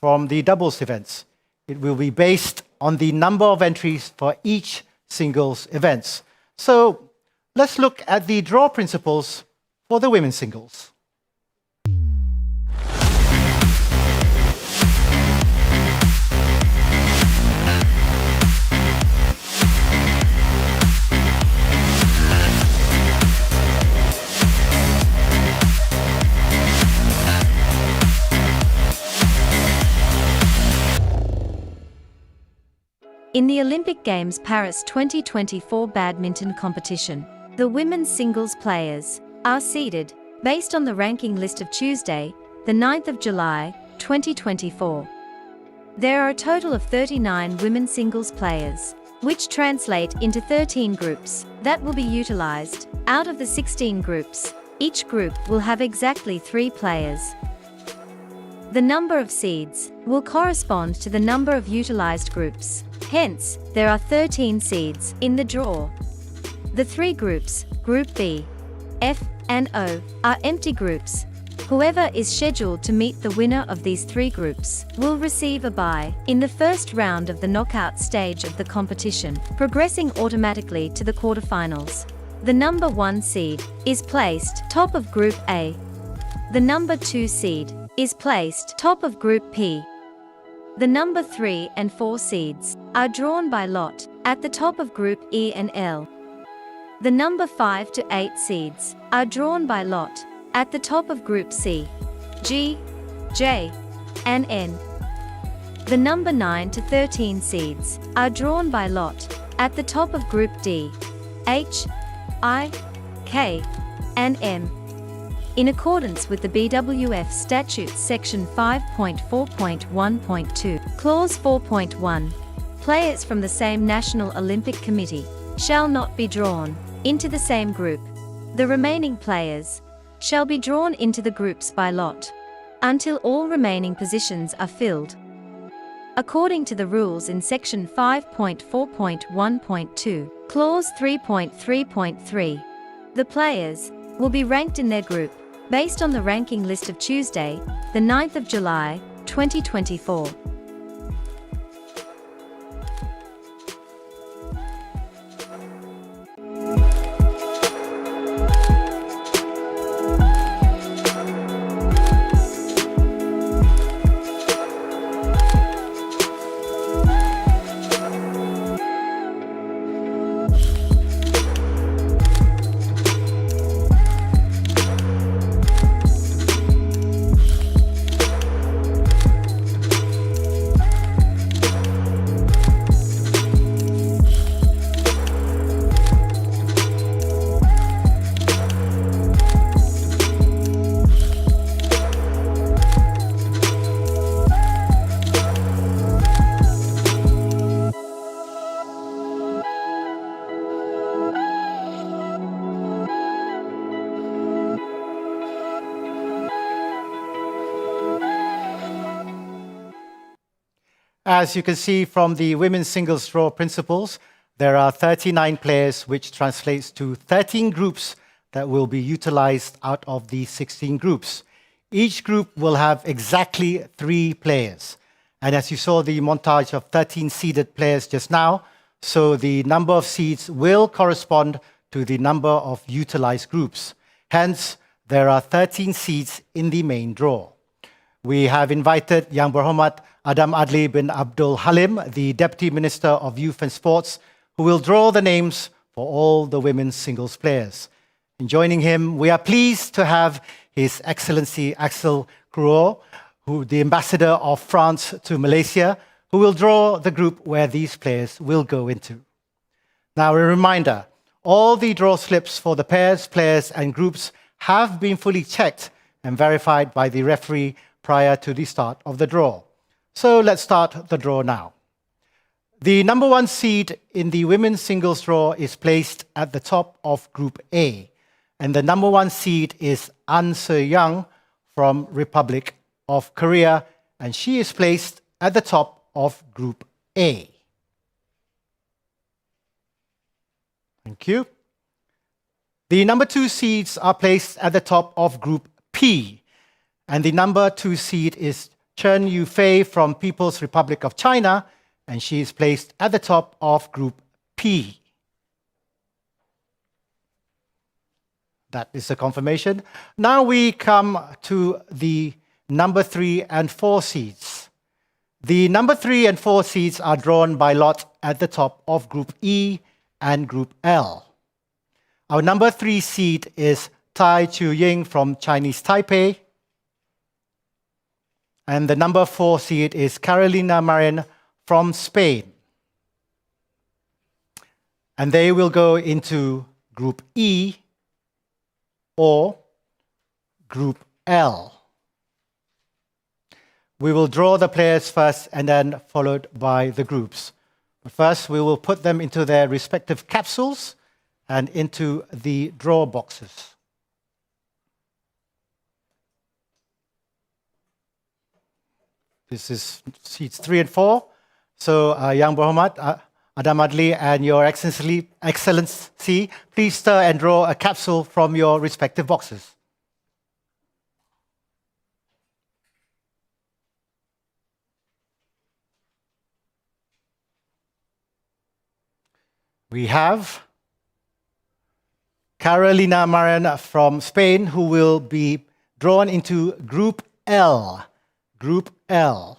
from the doubles events. It will be based on the number of entries for each singles events. So let's look at the draw principles for the women's singles. In the Olympic Games Paris 2024 badminton competition, the women's singles players are seeded based on the ranking list of Tuesday, the 9th of July, 2024. There are a total of 39 women's singles players, which translate into 13 groups that will be utilized. Out of the 16 groups, each group will have exactly 3 players. The number of seeds will correspond to the number of utilized groups. Hence, there are 13 seeds in the draw. The 3 groups, Group B, F, and O, are empty groups. Whoever is scheduled to meet the winner of these 3 groups will receive a bye in the first round of the knockout stage of the competition, progressing automatically to the quarterfinals. The number 1 seed is placed top of Group A. The number 2 seed is placed top of Group P. The number 3 and 4 seeds are drawn by lot at the top of Group E and L. The number 5 to 8 seeds are drawn by lot at the top of Group C, G, J, and N. The number 9 to 13 seeds are drawn by lot at the top of Group D, H, I, K, and M. In accordance with the BWF Statutes Section 5.4.1.2, Clause 4.1, players from the same National Olympic Committee shall not be drawn into the same group. The remaining players shall be drawn into the groups by lot until all remaining positions are filled. According to the rules in Section 5.4.1.2, Clause 3.3.3, the players will be ranked in their group based on the ranking list of Tuesday, the 9th of July, 2024. As you can see from the women's singles draw principles, there are 39 players, which translates to 13 groups that will be utilized out of the 16 groups. Each group will have exactly 3 players. And as you saw the montage of 13 seeded players just now, so the number of seeds will correspond to the number of utilized groups. Hence, there are 13 seeds in the main draw. We have invited Yang Berhormat Adam Adli bin Abdul Halim, the Deputy Minister of Youth and Sports, who will draw the names for all the women's singles players. In joining him, we are pleased to have His Excellency Axel Cruot, the Ambassador of France to Malaysia, who will draw the group where these players will go into. Now, a reminder, all the draw slips for the pairs, players, and groups have been fully checked and verified by the referee prior to the start of the draw. So let's start the draw now. The number 1 seed in the women's singles draw is placed at the top of Group A, and the number 1 seed is An Se-young from Republic of Korea, and she is placed at the top of Group A. Thank you. The number 2 seeds are placed at the top of Group P. And the number 2 seed is Chen Yufei from People's Republic of China, and she is placed at the top of Group P. That is a confirmation. Now we come to the number 3 and 4 seeds. The number 3 and 4 seeds are drawn by lot at the top of Group E and Group L. Our number 3 seed is Tai Chu Ying from Chinese Taipei. And the number 4 seed is Carolina Marin from Spain. And they will go into Group E or Group L. We will draw the players first and then followed by the groups. But first, we will put them into their respective capsules and into the draw boxes. This is seats 3 and 4. So, Yang Berhormat, Adam Adli, and Your Excellency, please stir and draw a capsule from your respective boxes. We have Carolina Marin from Spain, who will be drawn into Group L. Group L.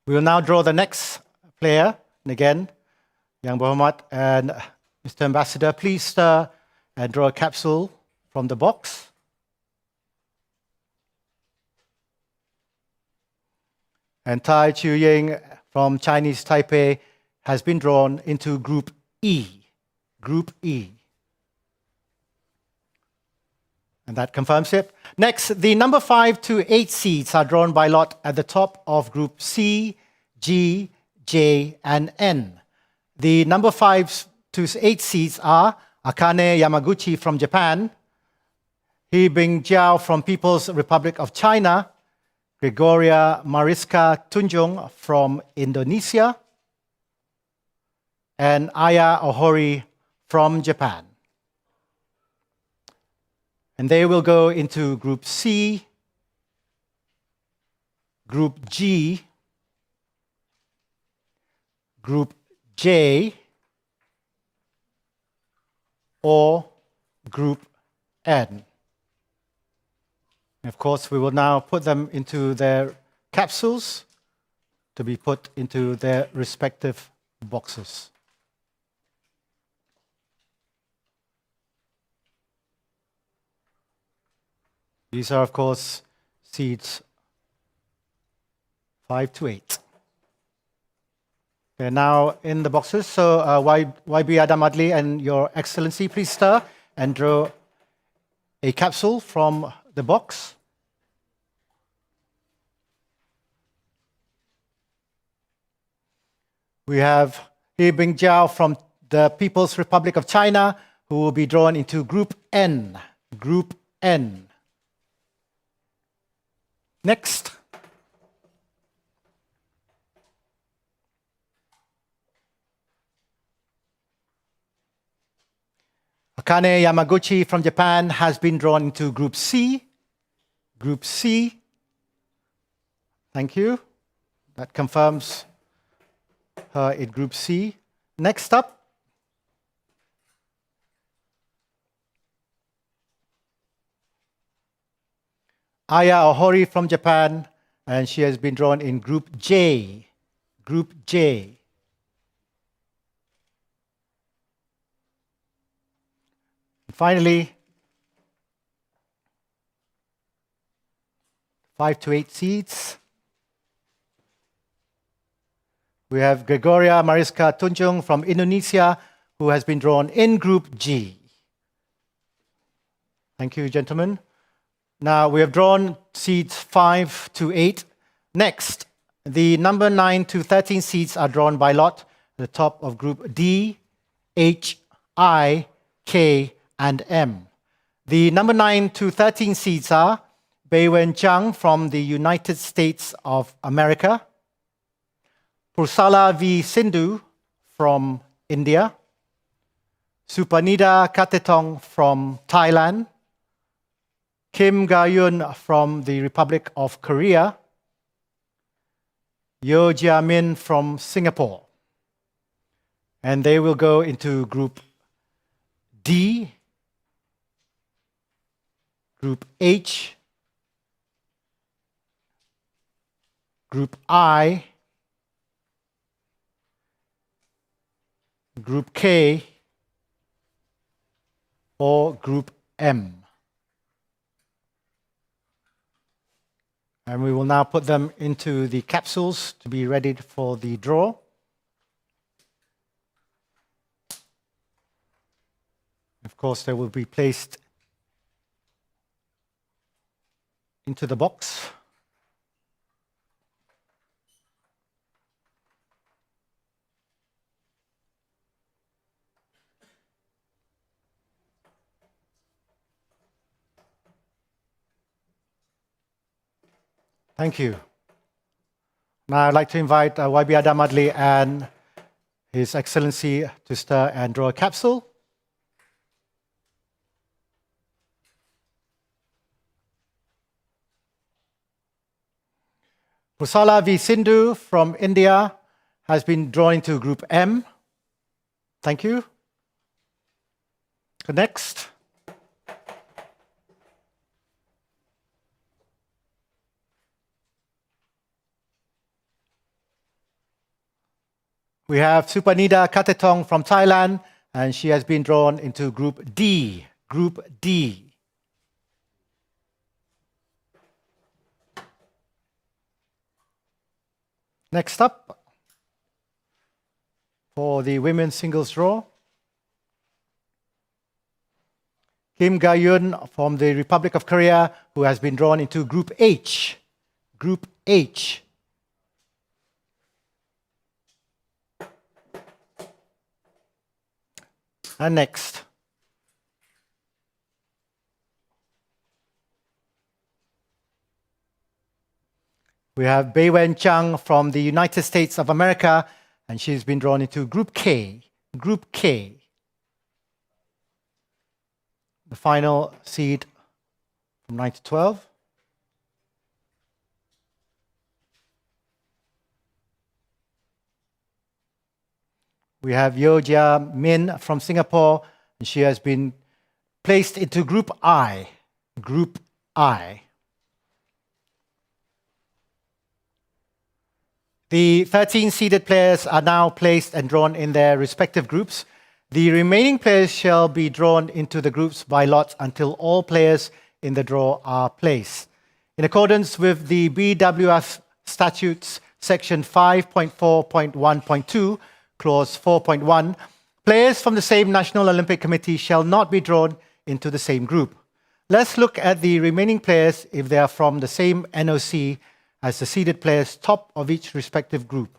We will now draw the next player. And again, Yang Berhormat and Mr. Ambassador, please stir and draw a capsule from the box. And Tai Chu Ying from Chinese Taipei has been drawn into Group E. Group E. And that confirms it. Next, the number 5 to 8 seeds are drawn by lot at the top of Group C, G, J, and N. The number 5 to 8 seeds are Akane Yamaguchi from Japan, He Bingjiao from People's Republic of China, Gregoria Mariska Tunjung from Indonesia, and Aya Ohori from Japan. And they will go into Group C, Group G, Group J, or Group N. And of course, we will now put them into their capsules to be put into their respective boxes. These are, of course, seeds 5 to 8. They're now in the boxes. So YB Adam Adli and Your Excellency, please stir and draw a capsule from the box. We have He Bingjiao from the People's Republic of China, who will be drawn into Group N. Group N. Next. Akane Yamaguchi from Japan has been drawn into Group C. Group C. Thank you. That confirms her in Group C. Next up. Aya Ohori from Japan, and she has been drawn in Group J. Group J. Finally, 5 to 8 seeds. We have Gregoria Mariska Tunjung from Indonesia, who has been drawn in Group G. Thank you, gentlemen. Now, we have drawn seeds 5 to 8. Next, the number 9 to 13 seeds are drawn by lot at the top of Group D, H, I, K, and M. The number 9 to 13 seeds are Beiwen Chang from the United States of America, Pursala V. Sindhu from India, Supanida Katetong from Thailand, Kim Ga-yun from the Republic of Korea, Yo Jia-min from Singapore. And they will go into Group D, Group H, Group I, Group K, or Group M. And we will now put them into the capsules to be ready for the draw. Of course, they will be placed into the box. Thank you. Now I'd like to invite YB Adam Adli and His Excellency to stir and draw a capsule. Pursala V. Sindhu from India has been drawn into Group M. Thank you. Next. We have Supanida Katetong from Thailand, and she has been drawn into Group D. Group D. Next up, for the women's singles draw, Kim Ga-yun from the Republic of Korea, who has been drawn into Group H. Group H. And next. We have Beiwen Chang from the United States of America, and she's been drawn into Group K. Group K. The final seed from 9 to 12. We have Yo Jia Min from Singapore, and she has been placed into Group I. Group I. The 13 seeded players are now placed and drawn in their respective groups. The remaining players shall be drawn into the groups by lot until all players in the draw are placed. In accordance with the BWF Statutes, Section 5.4.1.2, Clause 4.1, players from the same National Olympic Committee shall not be drawn into the same group. Let's look at the remaining players if they are from the same NOC as the seeded players top of each respective group.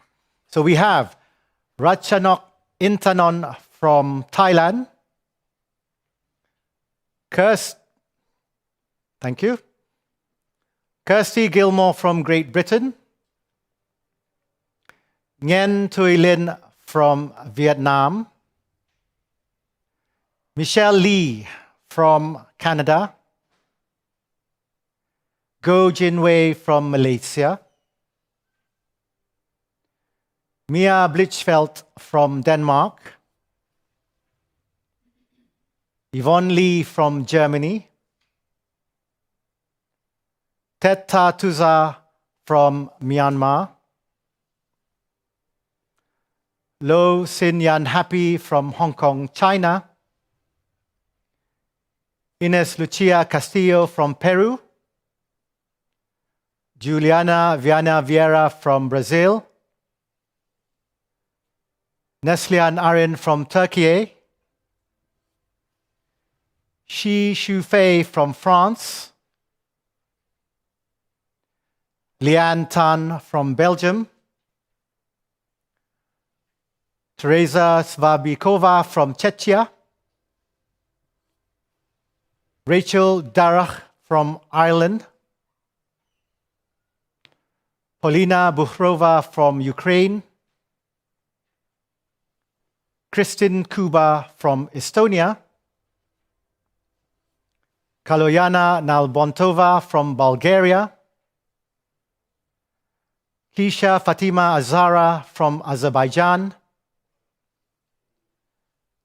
So we have Ratchanok Intanon from Thailand, Kirsty Gilmore from Great Britain, Nguyen Thuy Linh from Vietnam, Michelle Lee from Canada, Go Jin Wei from Malaysia, Mia Blichfeld from Denmark, Yvonne Lee from Germany, Teta Tuza from Myanmar, Lo Sin Yan Happy from Hong Kong, China, Ines Lucia Castillo from Peru, Juliana Viana Vieira from Brazil, Neslihan Arin from Turkey, Shi Shufei from France, Lian Tan from Belgium, Teresa Svabikova from Czechia, Rachel Darach from Ireland, Polina Buhrova from Ukraine, Kristin Kuba from Estonia, Kaloyana Nalbontova from Bulgaria, Kisha Fatima Azara from Azerbaijan,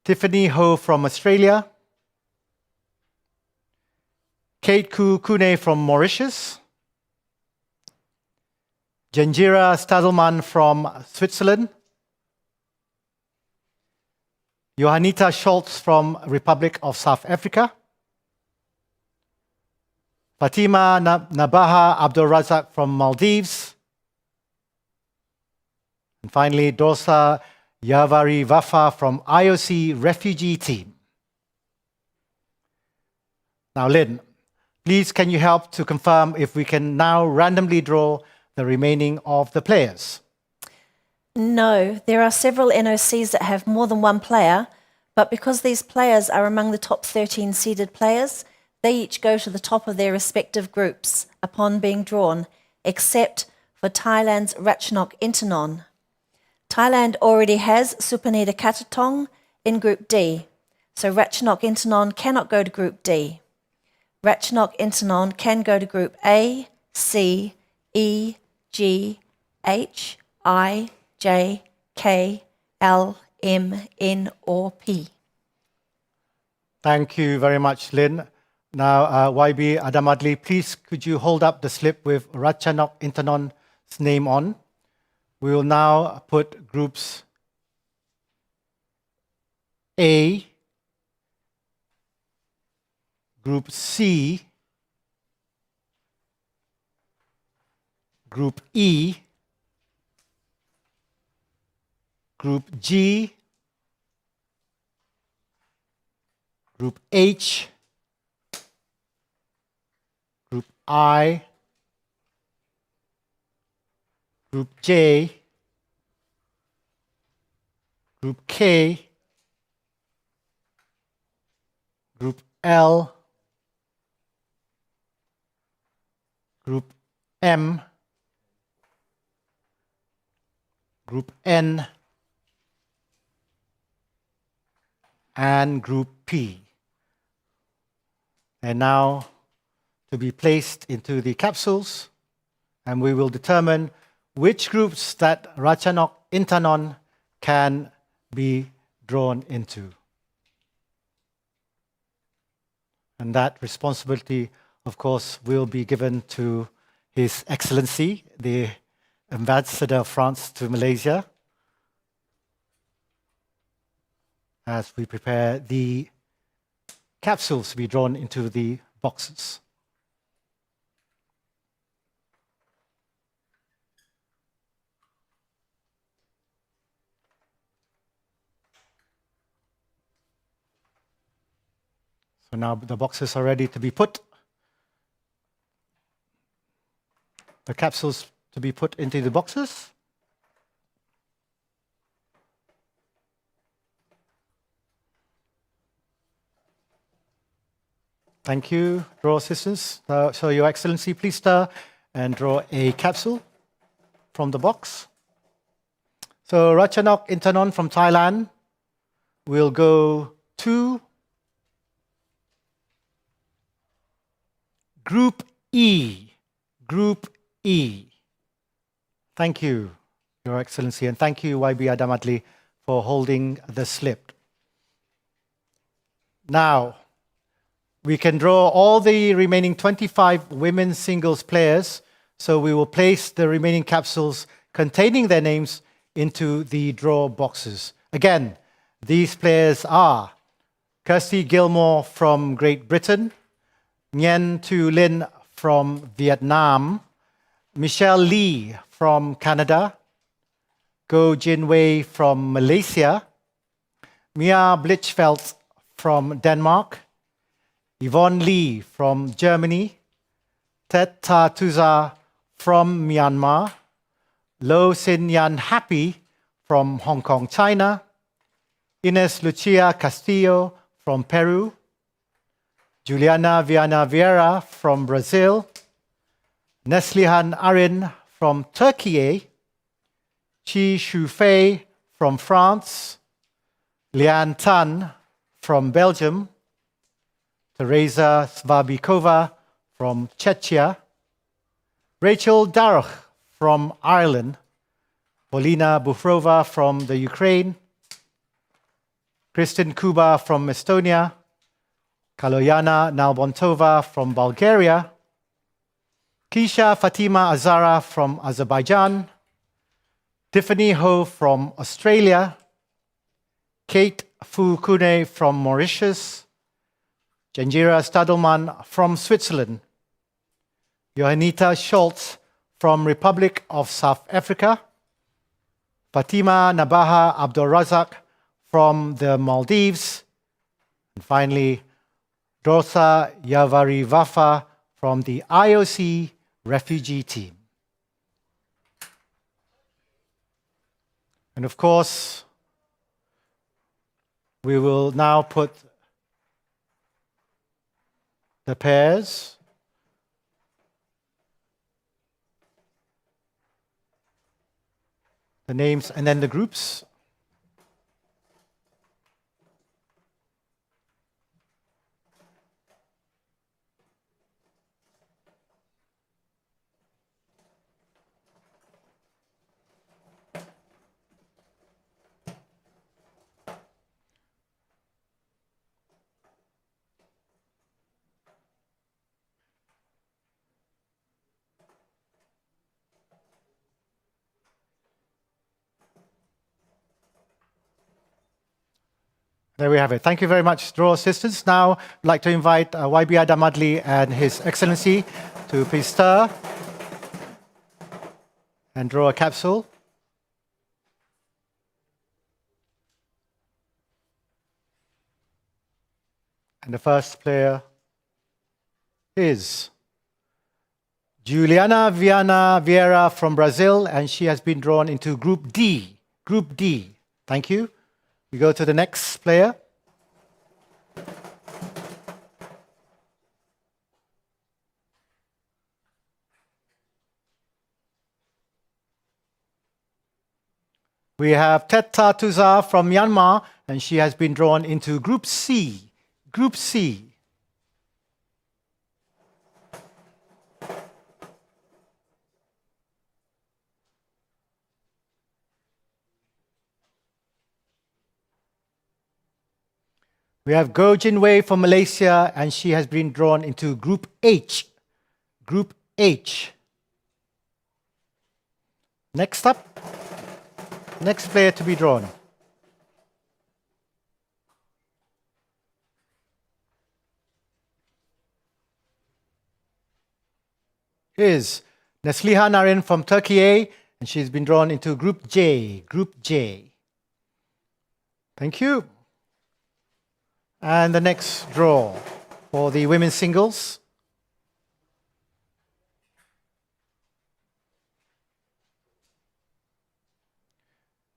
Tiffany Ho from Australia, Kate Kune from Mauritius, Janjira Stadelman from Switzerland, Johannita Schultz from Republic of South Africa, Fatima Nabaha Abdul Razak from Maldives, and finally Dosa Yavari Wafa from IOC Refugee Team. Now Lynn, please can you help to confirm if we can now randomly draw the remaining of the players? No, there are several NOCs that have more than one player, but because these players are among the top 13 seeded players, they each go to the top of their respective groups upon being drawn, except for Thailand's Ratchanok Intanon. Thailand already has Supanita Katatong in Group D, so Ratchanok Intanon cannot go to Group D. Ratchanok Intanon can go to Group A, C, E, G, H, I, J, K, L, M, N, or P. Thank you very much, Lynn. Now, YB Adamadli, please could you hold up the slip with Ratchanok Intanon's name on? We will now put groups A, Group C, Group E, Group G, Group H, Group I, Group J, Group K, Group L, Group M, Group N, and Group P. And now to be placed into the capsules, and we will determine which groups that Ratchanok Intanon can be drawn into. And that responsibility, of course, will be given to His Excellency, the Ambassador of France to Malaysia, as we prepare the capsules to be drawn into the boxes. So now the boxes are ready to be put. The capsules to be put into the boxes. Thank you, draw assistants. So Your Excellency, please stir and draw a capsule from the box. So Ratchanok Intanon from Thailand will go to Group E. Group E. Thank you, Your Excellency, and thank you, YB Adamadli, for holding the slip. Now, we can draw all the remaining 25 women's singles players, so we will place the remaining capsules containing their names into the draw boxes. Again, these players are Kirsty Gilmore from Great Britain, Nguyen Tu Lin from Vietnam, Michelle Lee from Canada, Go Jin Wei from Malaysia, Mia Blichfeld from Denmark, Yvonne Lee from Germany, Tet Ta Tuza from Myanmar, Lo Sin Yan Happy from Hong Kong, China, Ines Lucia Castillo from Peru, Juliana Viana Vieira from Brazil, Neslihan Arin from Turkey, Chi Shufei from France, Lian Tan from Belgium, Teresa Svabikova from Czechia, Rachel Darach from Ireland, Polina Bufrova from the Ukraine, Kristin Kuba from Estonia, Kaloyana Nalbontova from Bulgaria, Kisha Fatima Azara from Azerbaijan, Tiffany Ho from Australia, Kate Fukune from Mauritius, Janjira Stadelman from Switzerland, Johanita Schultz from Republic of South Africa, Fatima Nabaha Abdulrazak from the Maldives, and finally, Dorsa Yavarivafa from the IOC refugee team. And of course, we will now put the pairs the names and then the groups. There we have it. Thank you very much, draw assistants. Now, I'd like to invite YB Adamadli and His Excellency to please stir and draw a capsule. And the first player is Juliana Viana Vieira from Brazil, and she has been drawn into Group D. Group D. Thank you. We go to the next player. We have Tetta Tuza from Myanmar, and she has been drawn into Group C. Group C. We have Go Jin Wei from Malaysia, and she has been drawn into Group H. Group H. Next up, next player to be drawn is Nesliha Narin from Turkey, and she's been drawn into Group J. Group J. Thank you. And the next draw for the women's singles.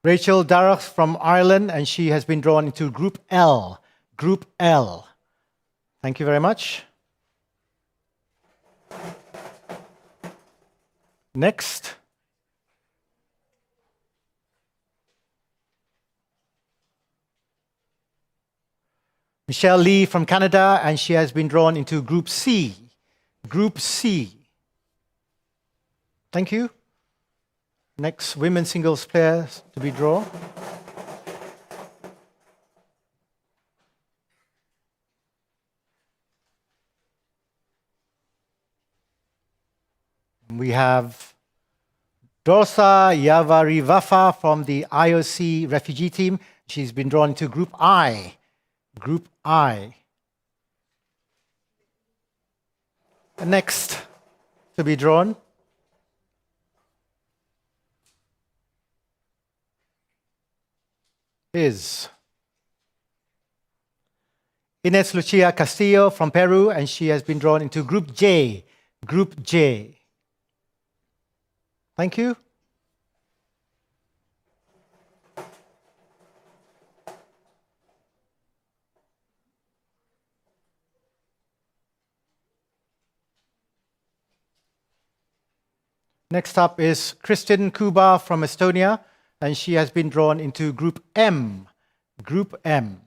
Rachel Darach from Ireland, and she has been drawn into Group L. Group L. Thank you very much. Next. Michelle Lee from Canada, and she has been drawn into Group C. Group C. Thank you. Next women's singles player to be drawn. We have Dorsa Yavarivafa from the IOC refugee team. She's been drawn into Group I. Group I. The next to be drawn is Ines Lucia Castillo from Peru, and she has been drawn into Group J. Group J. Thank you. Next up is Kristin Kuba from Estonia, and she has been drawn into Group M. Group M.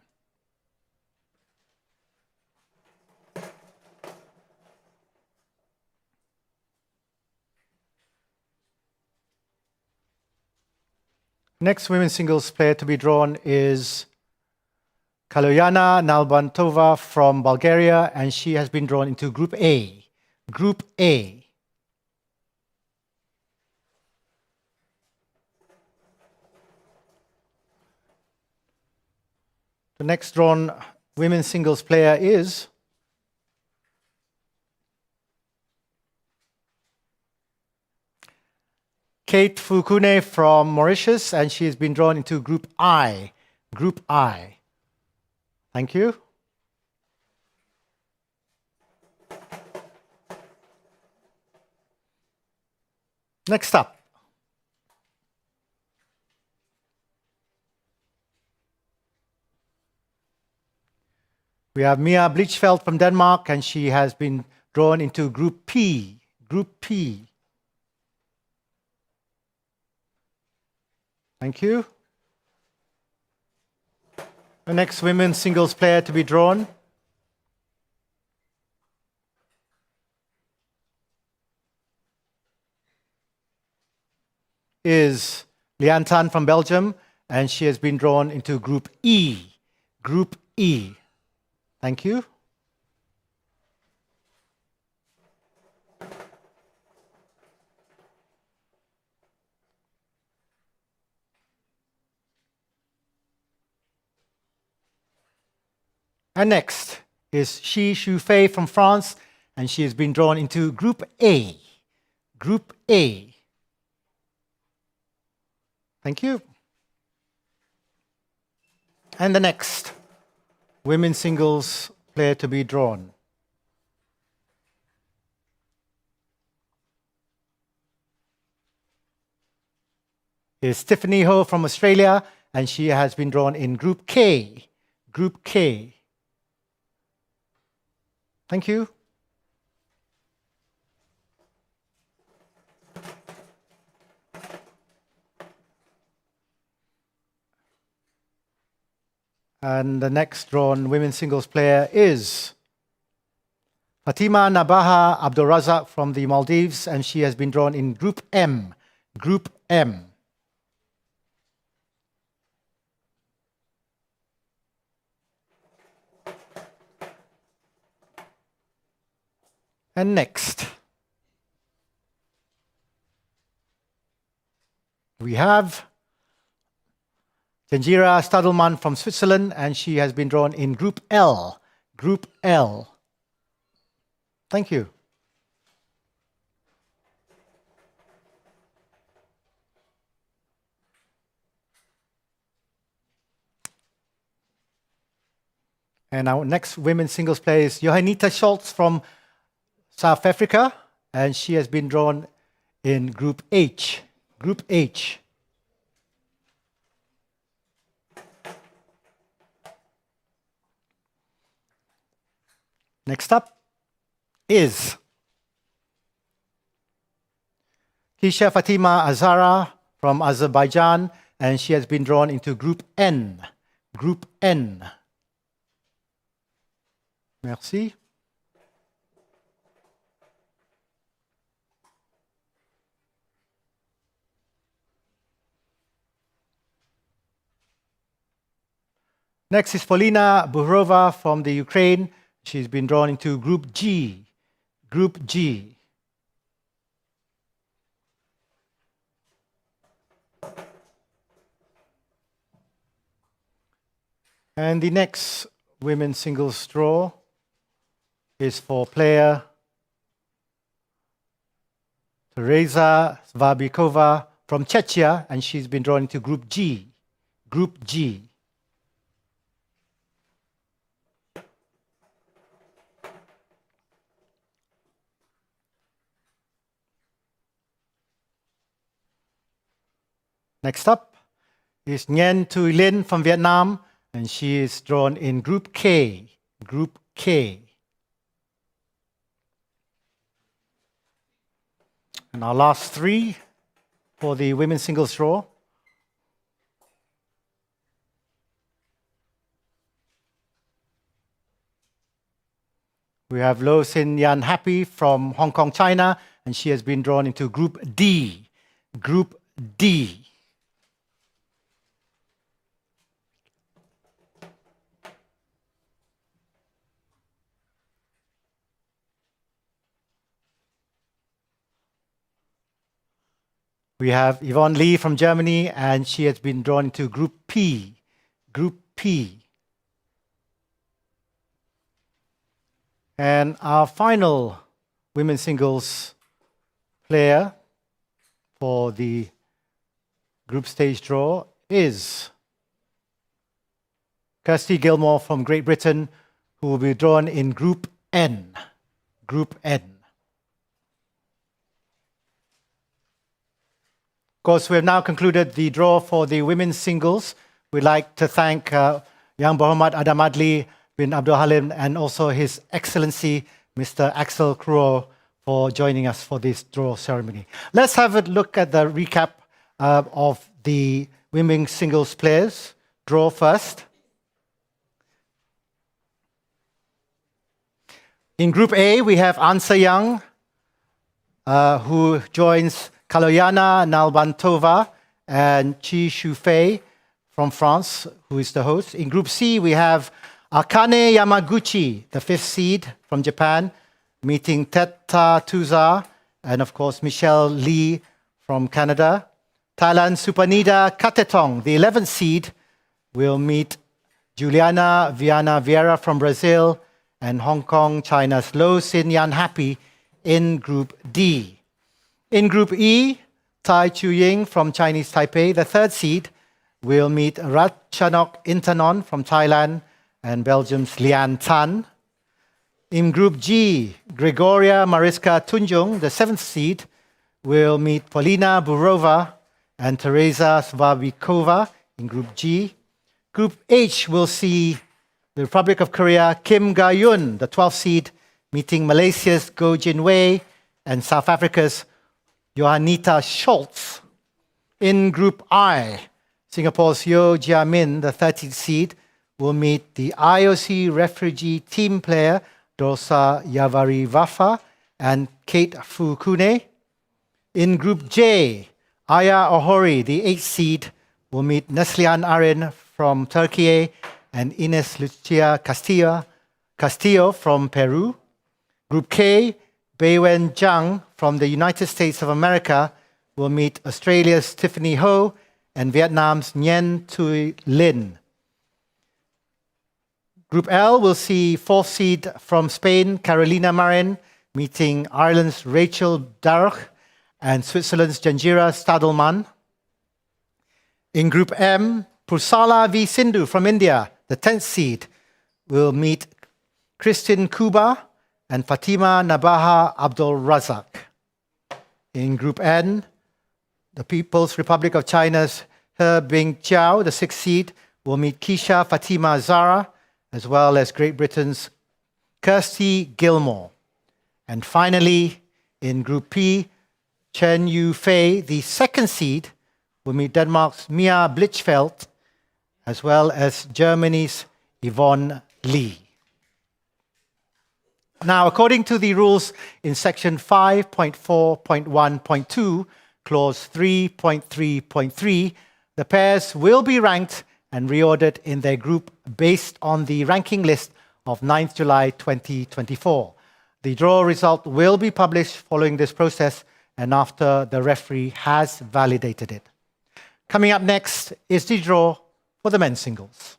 Next women's singles player to be drawn is Kaloyana Nalbantova from Bulgaria, and she has been drawn into Group A. Group A. The next drawn women's singles player is Kate Fukune from Mauritius, and she has been drawn into Group I. Group I. Thank you. Next up, we have Mia Blichfeld from Denmark, and she has been drawn into Group P. Group P. Thank you. The next women's singles player to be drawn is Lian Tan from Belgium, and she has been drawn into Group E. Group E. Thank you. And next is Shi Shufei from France, and she has been drawn into Group A. Group A. Thank you. And the next women's singles player to be drawn is Tiffany Ho from Australia, and she has been drawn in Group K. Group K. Thank you. And the next drawn women's singles player is Fatima Nabaha Abdulrazak from the Maldives, and she has been drawn in Group M. Group M. And next, we have Janjira Stadelman from Switzerland, and she has been drawn in Group L. Group L. Thank you. And our next women's singles player is Johanita Schultz from South Africa, and she has been drawn in Group H. Group H. Next up is Kisha Fatima Azara from Azerbaijan, and she has been drawn into Group N. Group N. Merci. Next is Polina Buhrova from the Ukraine. She's been drawn into Group G. Group G. And the next women's singles draw is for player Teresa Svabikova from Czechia, and she's been drawn into Group G. Group G. Next up is Nguyen Thuy Linh from Vietnam, and she is drawn in Group K. Group K. And our last three for the women's singles draw. We have Lo Sin Yan Happy from Hong Kong, China, and she has been drawn into Group D. Group D. We have Yvonne Lee from Germany, and she has been drawn into Group P. Group P. And our final women's singles player for the group stage draw is Kirsty Gilmore from Great Britain, who will be drawn in Group N. Group N. Of course, we have now concluded the draw for the women's singles. We'd like to thank Yang Berhormat Adam Adli bin Abdul Halim and also His Excellency Mr. Axel Kruo for joining us for this draw ceremony. Let's have a look at the recap of the women's singles players. Draw first. In Group A, we have Ansa Young, who joins Kaloyana Nalbantova and Chi Shufei from France, who is the host. In Group C, we have Akane Yamaguchi, the 5th seed from Japan, meeting Teta Tuza, and of course Michelle Lee from Canada. Thailand Supanida Katetong, the 11th seed, will meet Juliana Viana Vieira from Brazil, and Hong Kong, China's Lo Sin Yan Happy in Group D. In Group E, Tai Chu Ying from Chinese Taipei, the 3rd seed, will meet Ratchanok Intanon from Thailand and Belgium's Lian Tan. In Group G, Gregoria Mariska Tunjung, the 7th seed, will meet Polina Burova and Teresa Svavikova in Group G. Group H will see the Republic of Korea, Kim Ga-yun, the 12th seed, meeting Malaysia's Go Jin Wei and South Africa's Johanita Schultz. In Group I, Singapore's Yeo Jia Min, the 13th seed, will meet the IOC refugee team player Dosa Yavari Vafa and Kate Fukune. In Group J, Aya Ohori, the 8th seed, will meet Neslihan Arin from Turkey and Ines Lucia Castillo from Peru. Group K, Beiwen Zhang from the United States of America will meet Australia's Tiffany Ho and Vietnam's Nguyen Thuy Linh. Group L will see 4th seed from Spain, Carolina Marin, meeting Ireland's Rachel Darroch and Switzerland's Janjira Stadelman. In Group M, Pursala V. Sindhu from India, the 10th seed, will meet Kristin Kuba and Fatima Nabaha Abdul Razak. In Group N, the People's Republic of China's He Bingjiao, the 6th seed, will meet Keisha Fatima Zara, as well as Great Britain's Kirsty Gilmore. And finally, in Group P, Chen Yu Fei, the 2nd seed, will meet Denmark's Mia Blichfeldt, as well as Germany's Yvonne Lee. Now, according to the rules in section 5.4.1.2, clause 3.3.3, the pairs will be ranked and reordered in their group based on the ranking list of 9th July 2024. The draw result will be published following this process and after the referee has validated it. Coming up next is the draw for the men's singles.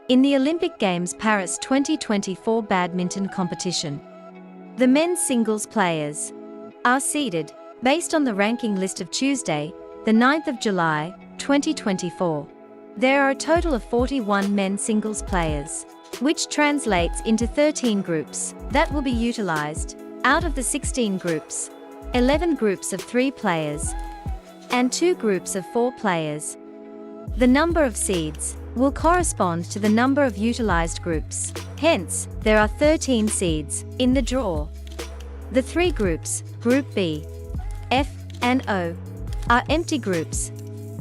In the Olympic Games Paris 2024 badminton competition, the men's singles players are seeded based on the ranking list of Tuesday, the 9th of July, 2024. There are a total of 41 men's singles players. which translates into 13 groups that will be utilized. Out of the 16 groups, 11 groups of 3 players and 2 groups of 4 players. The number of seeds will correspond to the number of utilized groups. Hence, there are 13 seeds in the draw. The 3 groups, Group B, F, and O, are empty groups.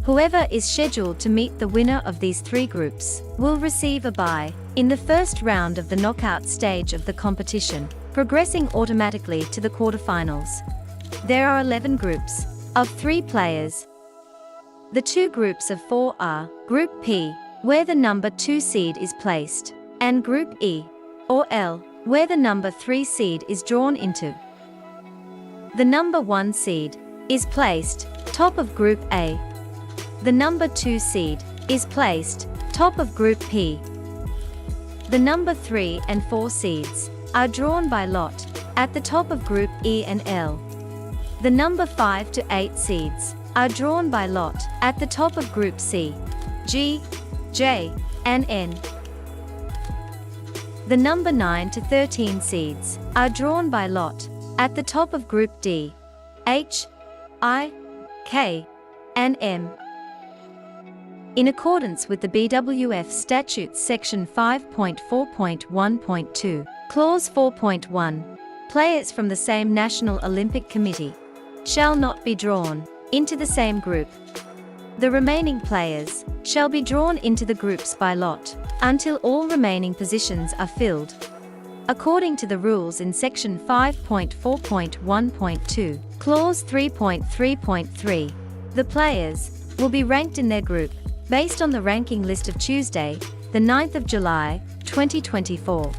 Whoever is scheduled to meet the winner of these 3 groups will receive a bye in the first round of the knockout stage of the competition, progressing automatically to the quarterfinals. There are 11 groups of 3 players. The 2 groups of 4 are Group P, where the number 2 seed is placed, and Group E, or L, where the number 3 seed is drawn into. The number 1 seed is placed top of Group A. The number 2 seed is placed top of Group P. The number 3 and 4 seeds are drawn by lot at the top of Group E and L. The number 5 to 8 seeds are drawn by lot at the top of Group C, G, J, and N. The number 9 to 13 seeds are drawn by lot at the top of Group D, H, I, K, and M. In accordance with the BWF Statutes Section 5.4.1.2, Clause 4.1, players from the same National Olympic Committee shall not be drawn into the same group. The remaining players shall be drawn into the groups by lot until all remaining positions are filled. According to the rules in Section 5.4.1.2, Clause 3.3.3, the players will be ranked in their group based on the ranking list of Tuesday, the 9th of July, 2024.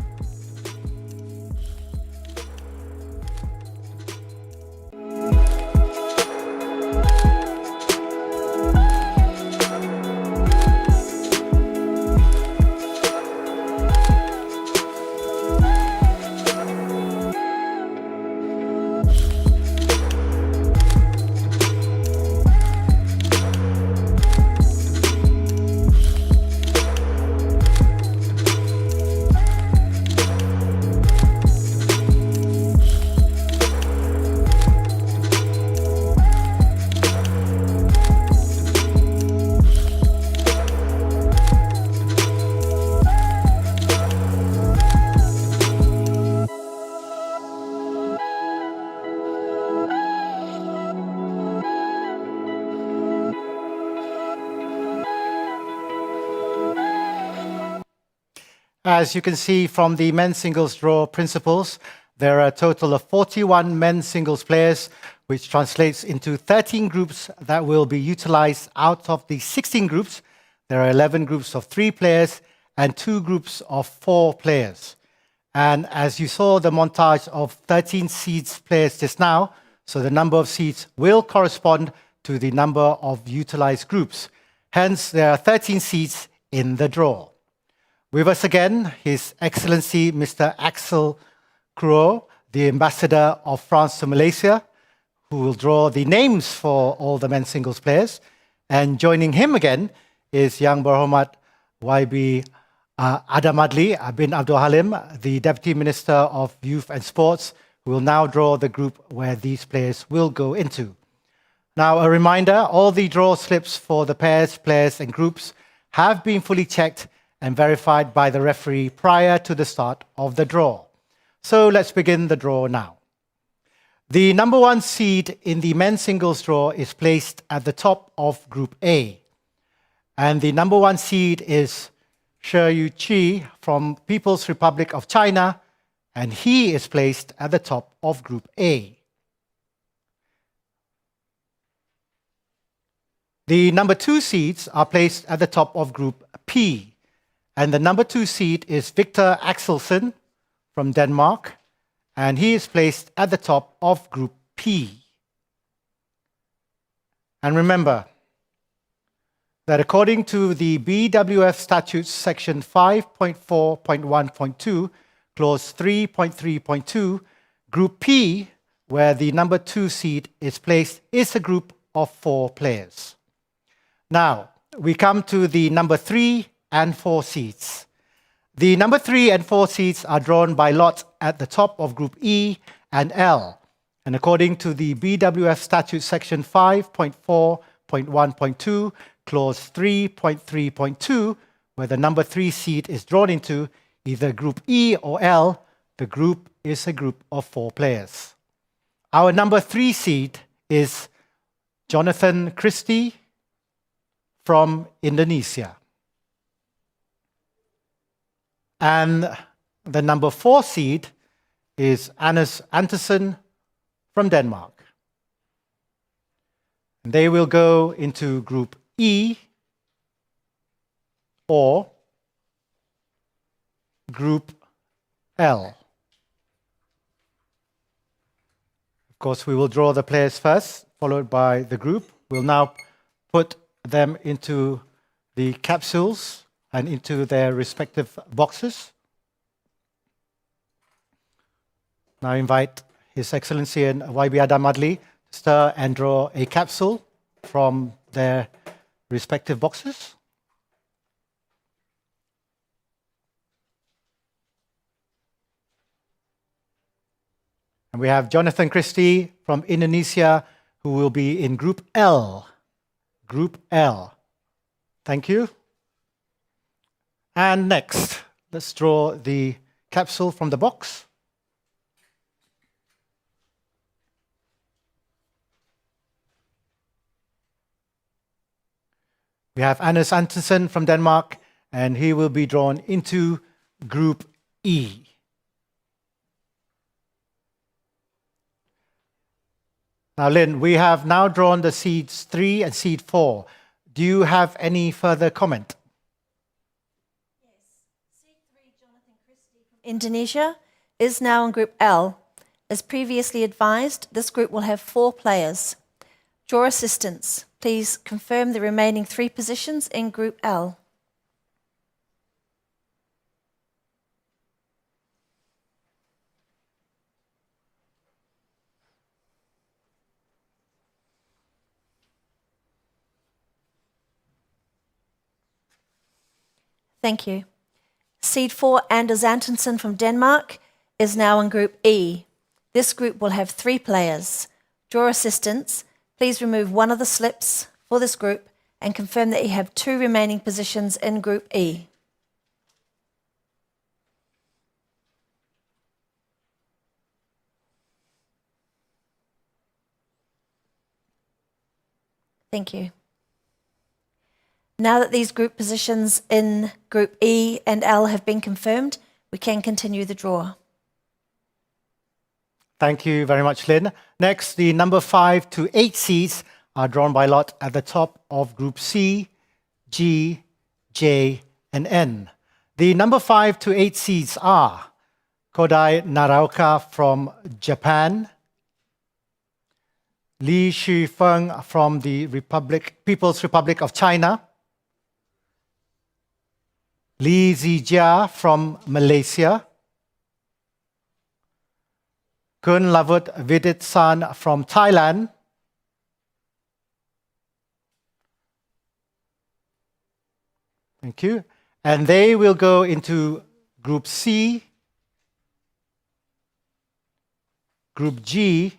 As you can see from the men's singles draw principles, there are a total of 41 men's singles players, which translates into 13 groups that will be utilized. Out of the 16 groups, there are 11 groups of 3 players and 2 groups of 4 players. And as you saw the montage of 13 seeds players just now, so the number of seeds will correspond to the number of utilized groups. Hence, there are 13 seeds in the draw. With us again, His Excellency Mr. Axel Crow, the Ambassador of France to Malaysia, who will draw the names for all the men's singles players. And joining him again is Yang Berhormat YB Adamadli bin Abdul Halim, the Deputy Minister of Youth and Sports, who will now draw the group where these players will go into. Now, a reminder, all the draw slips for the pairs, players and groups have been fully checked and verified by the referee prior to the start of the draw. So let's begin the draw now. The number 1 seed in the men's singles draw is placed at the top of Group A. And the number 1 seed is Shi Yuqi from People's Republic of China, and he is placed at the top of Group A. The number 2 seeds are placed at the top of Group P. And the number 2 seed is Victor Axelsen from Denmark, and he is placed at the top of Group P. And remember that according to the BWF Statutes Section 5.4.1.2, Clause 3.3.2, Group P, where the number 2 seed is placed, is a group of 4 players. Now, we come to the number 3 and 4 seeds. The number 3 and 4 seeds are drawn by lot at the top of Group E and L. And according to the BWF Statute Section 5.4.1.2, Clause 3.3.2, where the number 3 seed is drawn into either Group E or L, the group is a group of 4 players. Our number 3 seed is Jonathan Christie from Indonesia. And the number 4 seed is Anders Andersen from Denmark. They will go into Group E or Group L. Of course, we will draw the players first, followed by the group. We'll now put them into the capsules and into their respective boxes. Now I invite His Excellency and YB Adam Adli to stir and draw a capsule from their respective boxes. And we have Jonathan Christie from Indonesia, who will be in Group L. Group L. Thank you. And next, let's draw the capsule from the box. We have Anders Andersen from Denmark, and he will be drawn into Group E. Now, Lynn, we have now drawn the seeds 3 and seed 4. Do you have any further comment? Indonesia is now in Group L. As previously advised, this group will have 4 players. Draw assistants. Please confirm the remaining 3 positions in Group L. Thank you. Seed 4, Anders Antonsen from Denmark, is now in Group E. This group will have 3 players. Draw assistants. Please remove one of the slips for this group and confirm that you have 2 remaining positions in Group E. Thank you. Now that these group positions in Group E and L have been confirmed, we can continue the draw. Thank you very much, Lynn. Next, the number 5 to 8 seeds are drawn by lot at the top of Group C, G, J, and N. The number 5 to 8 seeds are Kodai Naraoka from Japan, Li Shifeng from the People's Republic of China, Li Zijia from Malaysia, Kun Lavut Vidit-san from Thailand, thank you, and they will go into Group C, Group G,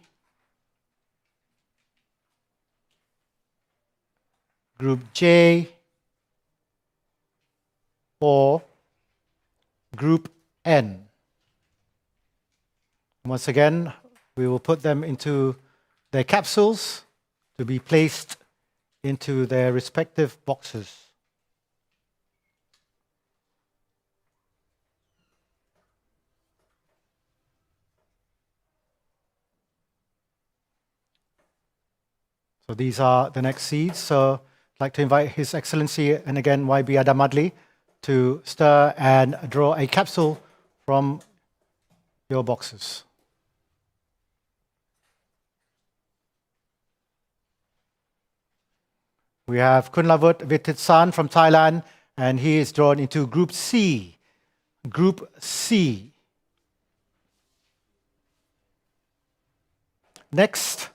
Group J, or Group N. Once again, we will put them into their capsules to be placed into their respective boxes. So these are the next seeds. So I'd like to invite His Excellency and again YB Adam Adli to stir and draw a capsule from your boxes. We have Kunlavut Vititsan from Thailand, and he is drawn into Group C. Group C. Next.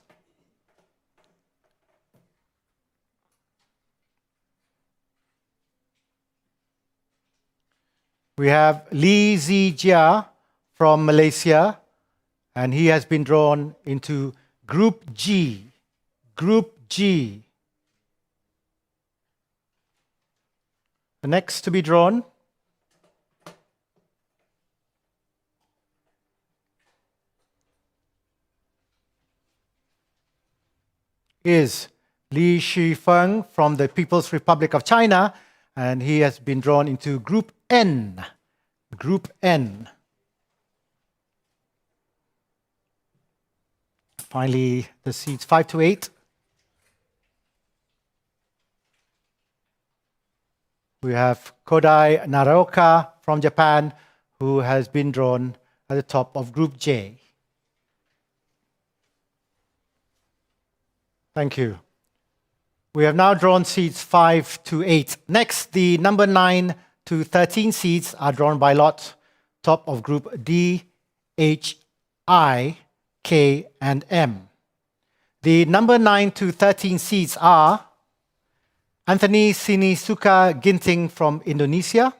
We have Lee Zijia from Malaysia, and he has been drawn into Group G. Group G. The next to be drawn is Li Shifeng from the People's Republic of China, and he has been drawn into Group N. Group N. Finally, the seeds 5 to 8. We have Kodai Naraoka from Japan, who has been drawn at the top of Group J. Thank you. We have now drawn seeds 5 to 8. Next, the number 9 to 13 seeds are drawn by lot, top of Group D, H, I, K, and M. The number 9 to 13 seeds are Anthony Sinisuka Ginting from Indonesia,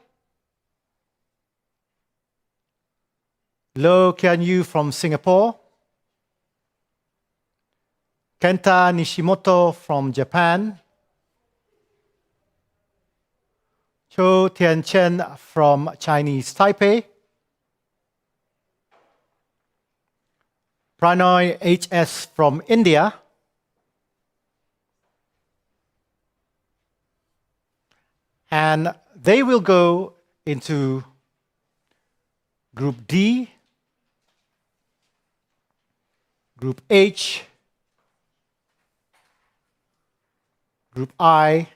Loh Kian Yu from Singapore, Kenta Nishimoto from Japan, Cho Tianchen from Chinese Taipei, Pranoy HS from India, and they will go into Group D, Group H, Group I,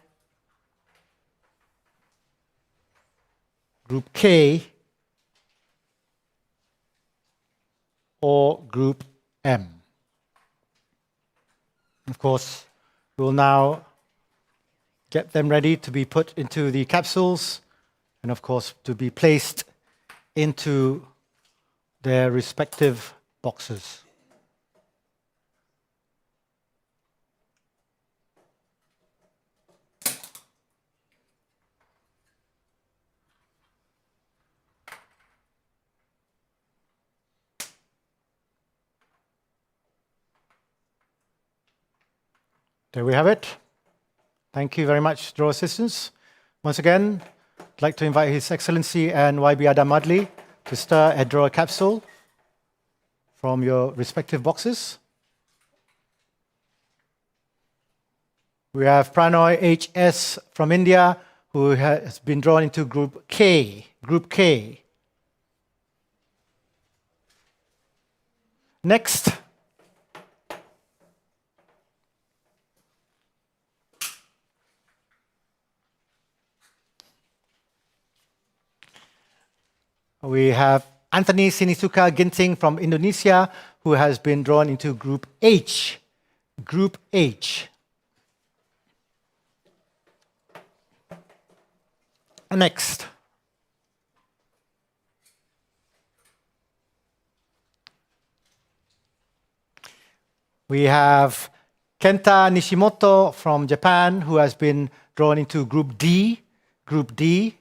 Group K, or Group M. Of course, we'll now get them ready to be put into the capsules and, of course, to be placed into their respective boxes. There we have it. Thank you very much, draw assistants. Once again, I'd like to invite His Excellency and YB Adam Madli to stir and draw a capsule from your respective boxes. We have Pranoy HS from India, who has been drawn into Group K. Group K. Next, we have Anthony Sinisuka Ginting from Indonesia, who has been drawn into Group H. Group H. And next, we have Kenta Nishimoto from Japan, who has been drawn into Group D. Group D.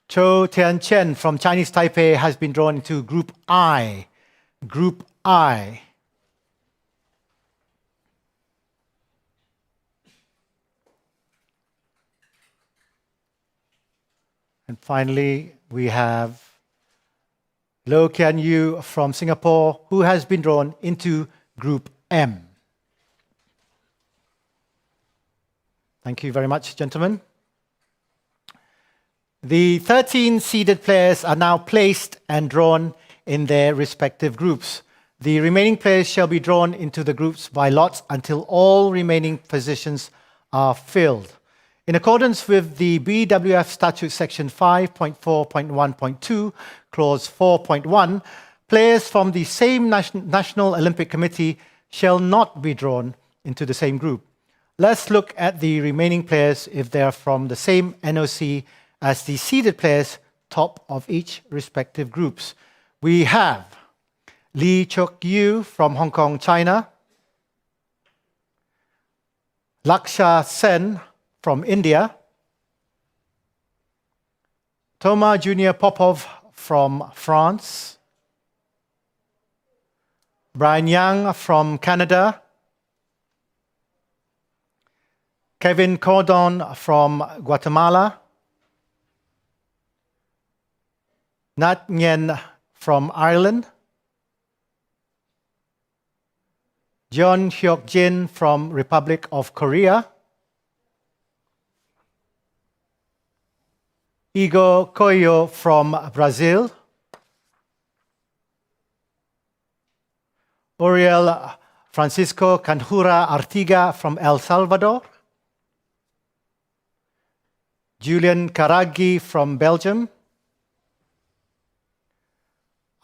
Cho Tianchen from Chinese Taipei has been drawn into Group I. Group I. And finally, we have Loh Kian Yu from Singapore, who has been drawn into Group M. Thank you very much, gentlemen. The 13 seeded players are now placed and drawn in their respective groups. The remaining players shall be drawn into the groups by lots until all remaining positions are filled. In accordance with the BWF Statute Section 5.4.1.2, Clause 4.1, players from the same National Olympic Committee shall not be drawn into the same group. Let's look at the remaining players if they are from the same NOC as the seeded players top of each respective groups. we have Lee Chok-yu from Hong Kong, China, Laksha Sen from India, Toma Junior Popov from France, Brian Yang from Canada, Kevin Cordon from Guatemala, Nat Nguyen from Ireland, Jeon Hyuk Jin from Republic of Korea, Igor Coelho from Brazil, Uriel Francisco Canjura Artiga from El Salvador, Julian Karagi from Belgium,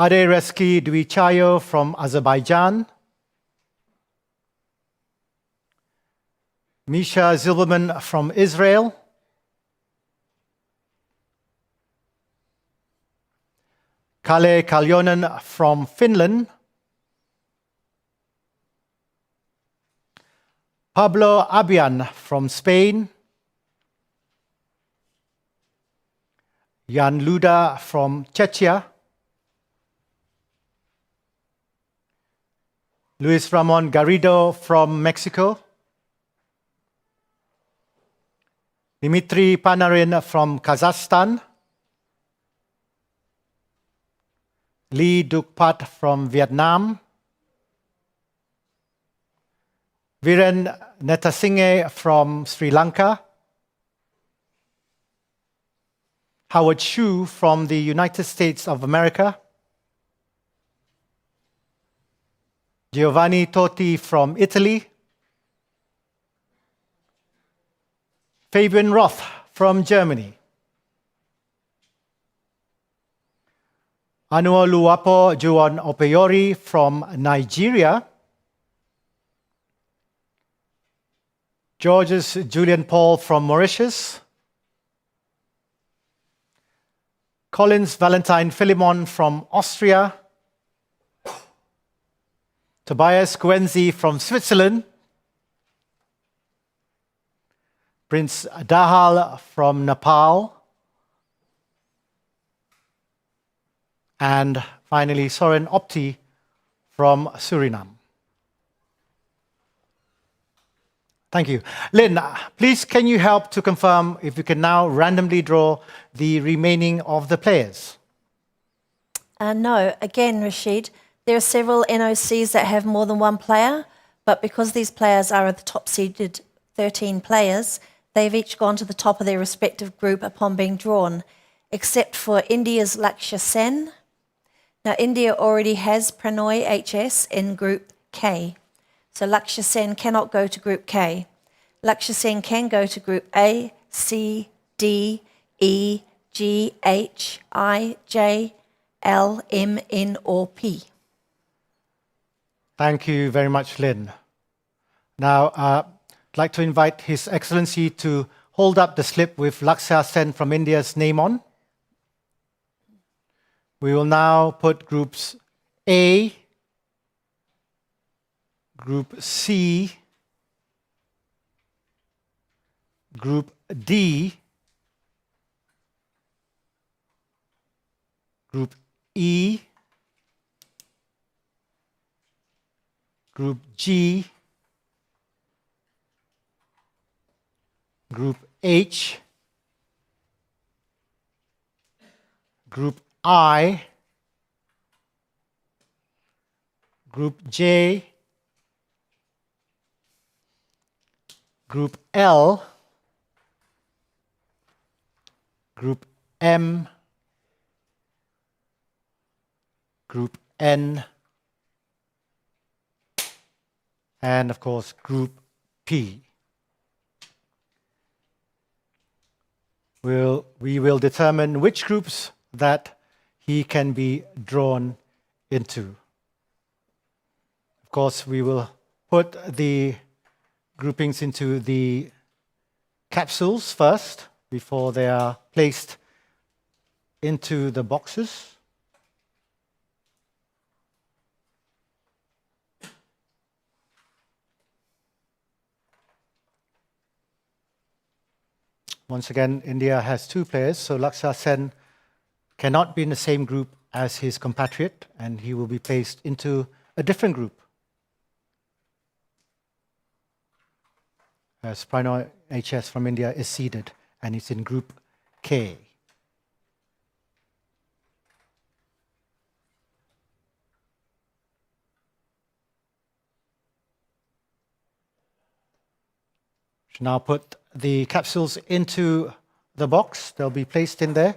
Ade Reski Dvichayo from Azerbaijan, Misha Zilberman from Israel, Kalle Kaljonen from Finland, Pablo Abian from Spain, Jan Luda from Czechia, Luis Ramon Garrido from Mexico, Dmitry Panarin from Kazakhstan, Lee Dukpat from Vietnam, Viren Netasinghe from Sri Lanka, Howard Shu from the United States of America, Giovanni Totti from Italy, Fabian Roth from Germany, Anuoluwapo Juan Opeyori from Nigeria, Georges Julian Paul from Mauritius, Collins Valentine Philemon from Austria, Tobias Guenzi from Switzerland, Prince Dahal from Nepal, and finally Soren Opti from Suriname. Thank you. Lynn, please can you help to confirm if you can now randomly draw the remaining of the players? No, again, Rashid, there are several NOCs that have more than one player, but because these players are the top-seeded 13 players, they've each gone to the top of their respective group upon being drawn, except for India's Laksha Sen. Now, India already has Pranoy HS in Group K, so Laksha Sen cannot go to Group K. Laksha Sen can go to Group A, C, D, E, G, H, I, J, L, M, N, or P. Thank you very much, Lynn. Now, I'd like to invite His Excellency to hold up the slip with Laksha Sen from India's name on. We will now put Groups A, Group C, Group D, Group E, Group G, Group H, Group I, Group J, Group L, Group M, Group N, and of course Group P. We will determine which groups that he can be drawn into. Of course, we will put the groupings into the capsules first before they are placed into the boxes. Once again, India has 2 players, so Lakshya Sen cannot be in the same group as his compatriot, and he will be placed into a different group. As Pranoy HS from India is seeded, and it's in Group K. Now put the capsules into the box. They'll be placed in there.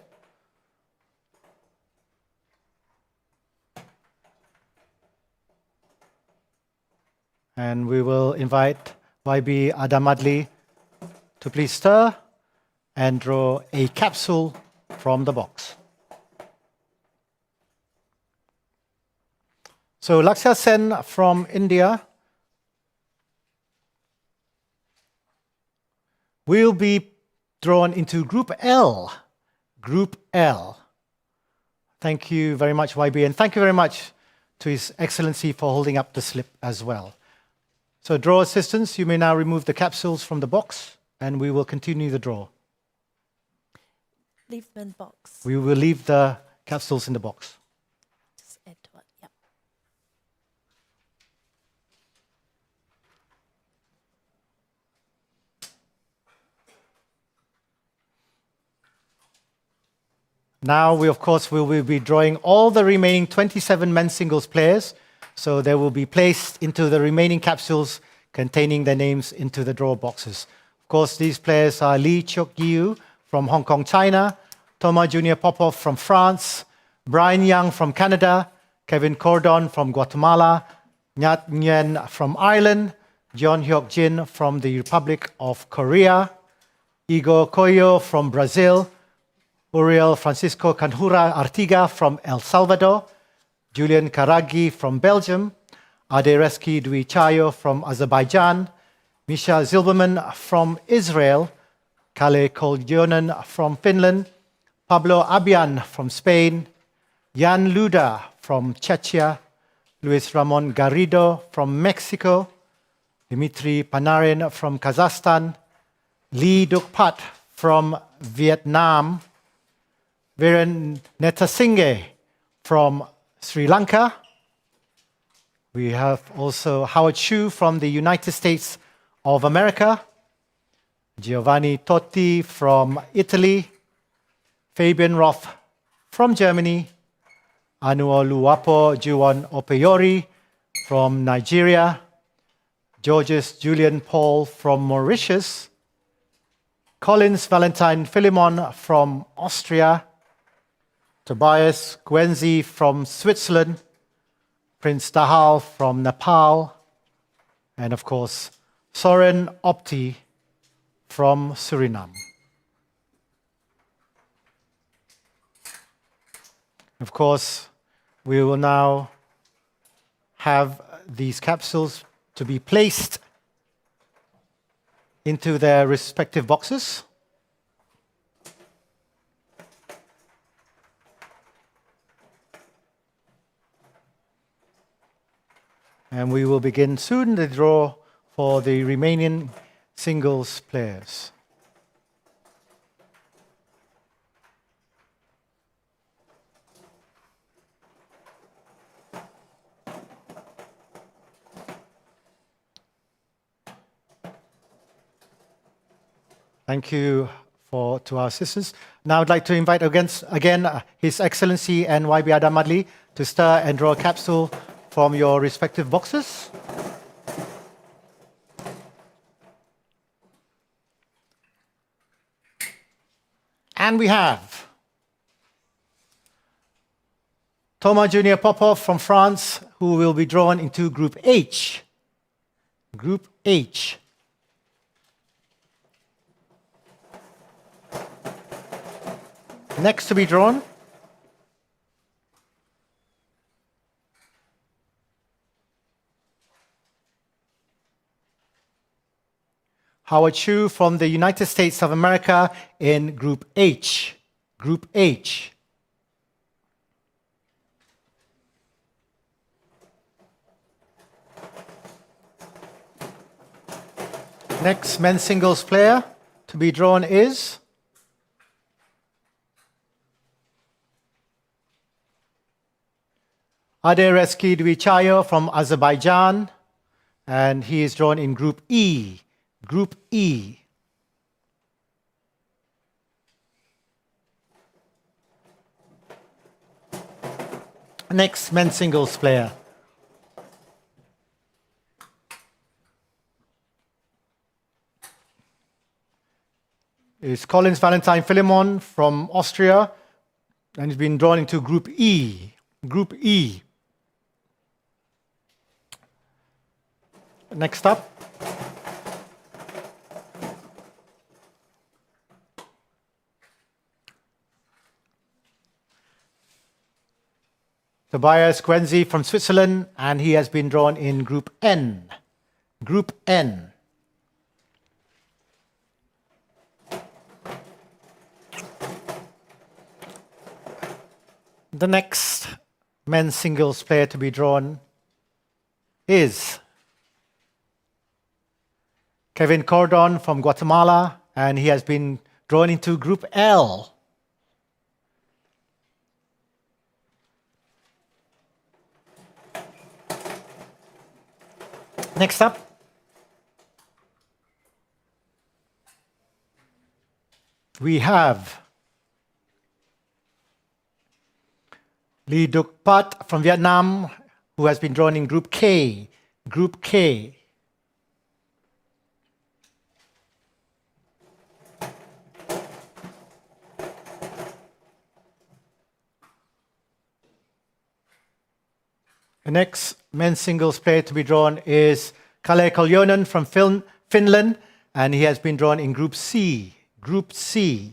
And we will invite YB Adamadli to please stir and draw a capsule from the box. So Lakshya Sen from India will be drawn into Group L. Group L. Thank you very much, YB, and thank you very much to His Excellency for holding up the slip as well. So draw assistants, you may now remove the capsules from the box, and we will continue the draw. Leave them in the box. We will leave the capsules in the box. Just add to it. Yep. Now we, of course, will be drawing all the remaining 27 men's singles players. So they will be placed into the remaining capsules containing their names into the draw boxes. Of course, these players are Lee Chok Yiu from Hong Kong, China, Thomas Junior Popov from France, Brian Young from Canada, Kevin Cordon from Guatemala, Nyat Nguyen from Ireland, John Hyok Jin from the Republic of Korea, Igor Coelho from Brazil, Uriel Francisco Canjura Artiga from El Salvador, Julian Karagi from Belgium, Adereski Duichayo from Azerbaijan, Misha Zilberman from Israel, Kale Koljonen from Finland, Pablo Abian from Spain, Jan Luda from Czechia, Luis Ramon Garrido from Mexico, Dmitry Panarin from Kazakhstan, Lee Dukpat from Vietnam, Viren Netasinghe from Sri Lanka. We have also Howard Chu from the United States of America, Giovanni Totti from Italy, Fabian Roth from Germany, Anuoluwapo Juwon Opeyori from Nigeria, Georges Julian Paul from Mauritius, Collins Valentine Philemon from Austria, Tobias Gwenzi from Switzerland, Prince Dahal from Nepal, and of course, Soren Opti from Suriname. Of course, we will now have these capsules to be placed into their respective boxes. And we will begin soon the draw for the remaining singles players. Thank you to our assistants. Now I'd like to invite again His Excellency and YB Adamadli to stir and draw a capsule from your respective boxes. And we have Thomas Junior Popov from France, who will be drawn into Group H. Group H. Next to be drawn, Howard Chu from the United States of America in Group H. Group H. Next men's singles player to be drawn is Ade Reski Dvichayo from Azerbaijan, and he is drawn in Group E. Group E. Next men's singles player is Collins Valentine Philemon from Austria, and he's been drawn into Group E. Group E. Next up, Tobias Quenzi from Switzerland, and he has been drawn in Group N. Group N. The next men's singles player to be drawn is Kevin Cordon from Guatemala, and he has been drawn into Group L. Next up, we have Lee Duc Pat from Vietnam, who has been drawn in Group K. Group K. The next men's singles player to be drawn is Kalle Koljonen from Finland, and he has been drawn in Group C. Group C.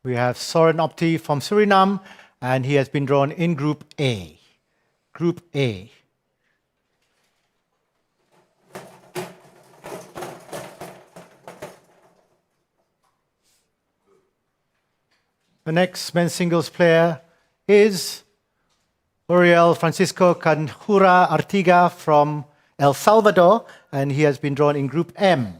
We have Soren Opti from Suriname, and he has been drawn in Group A. Group A. The next men's singles player is Uriel Francisco Canjura Artiga from El Salvador, and he has been drawn in Group M.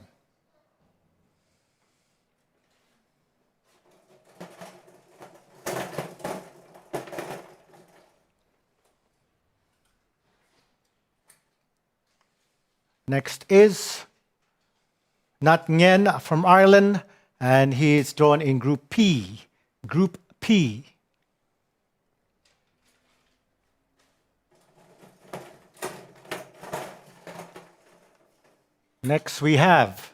Next is Nat Nguyen from Ireland, and he is drawn in Group P. Group P. Next we have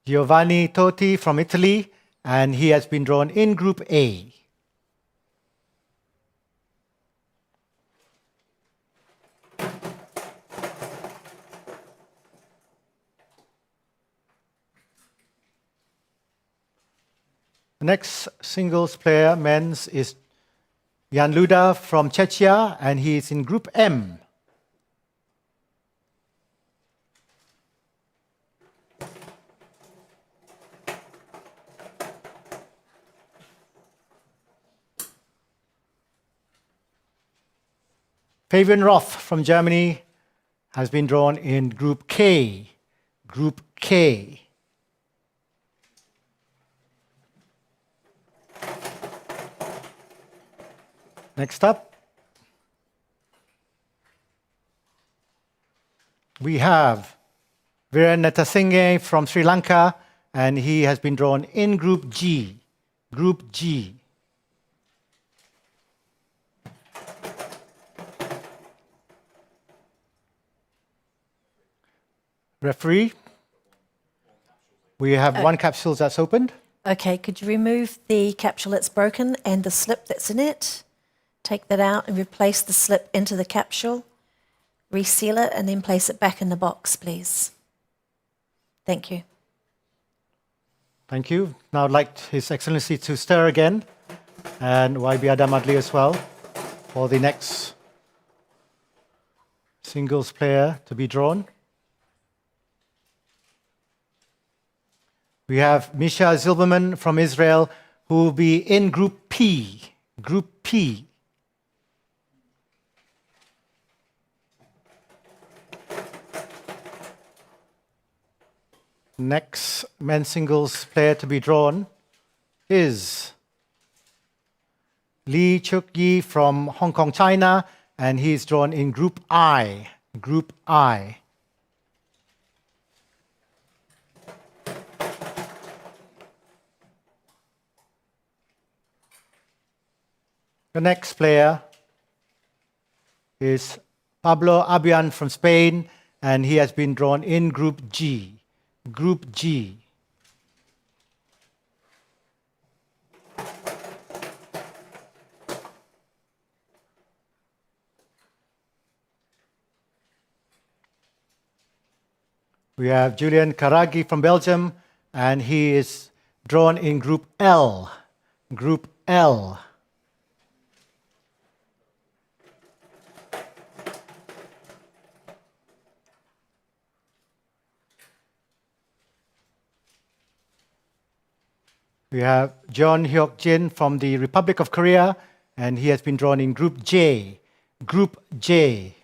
Giovanni Totti from Italy, and he has been drawn in Group A. The next singles player, men's, is Jan Luda from Czechia, and he is in Group M. Fabian Roth from Germany has been drawn in Group K. Group K. Next up, we have Viren Netasinghe from Sri Lanka, and he has been drawn in Group G. Group G. Referee, we have one capsule that's opened. Okay, could you remove the capsule that's broken and the slip that's in it? Take that out and replace the slip into the capsule. Reseal it and then place it back in the box, please. Thank you. Thank you. Now I'd like His Excellency to stir again, and YB Adam Adli as well, for the next singles player to be drawn. We have Misha Zilberman from Israel, who will be in Group P. Group P. Next men's singles player to be drawn is Lee Chuk-yi from Hong Kong, China, and he's drawn in Group I. Group I. The next player is Pablo Abian from Spain, and he has been drawn in Group G. Group G. We have Julian Karagi from Belgium, and he is drawn in Group L. Group L. We have John Hyuk Jin from the Republic of Korea, and he has been drawn in Group J. Group J.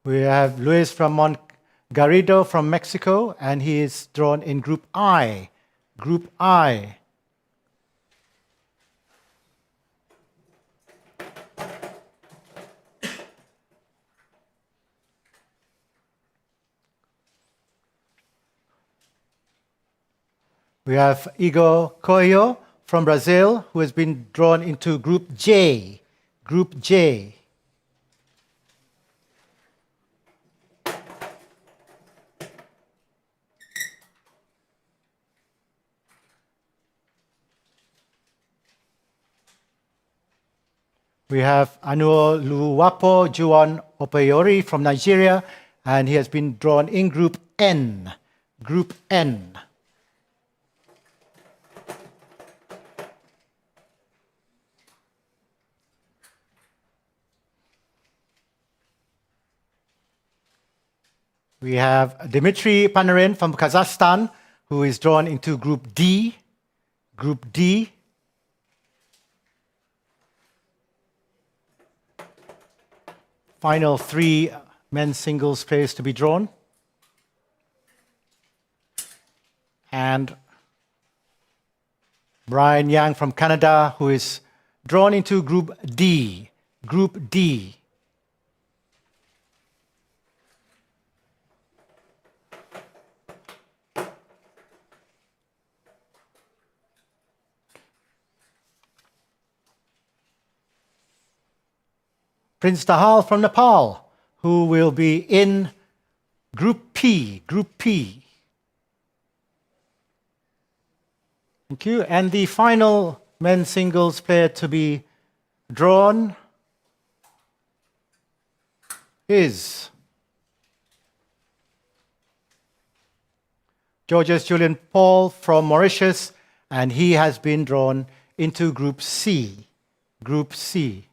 We have Luis Ramon Garrido from Mexico, and he is drawn in Group I. Group I. We have Igor Coelho from Brazil, who has been drawn into Group J. Group J. We have Anuo Luwapo Juan Opeyori from Nigeria, and he has been drawn in Group N. Group N. We have Dmitry Panarin from Kazakhstan, who is drawn into Group D. Group D. Final three men's singles players to be drawn. And Brian Yang from Canada, who is drawn into Group D. Group D. Prince Dahal from Nepal, who will be in Group P. Group P. Thank you. And the final men's singles player to be drawn is Georges Julian Paul from Mauritius, and he has been drawn into Group C. Group C.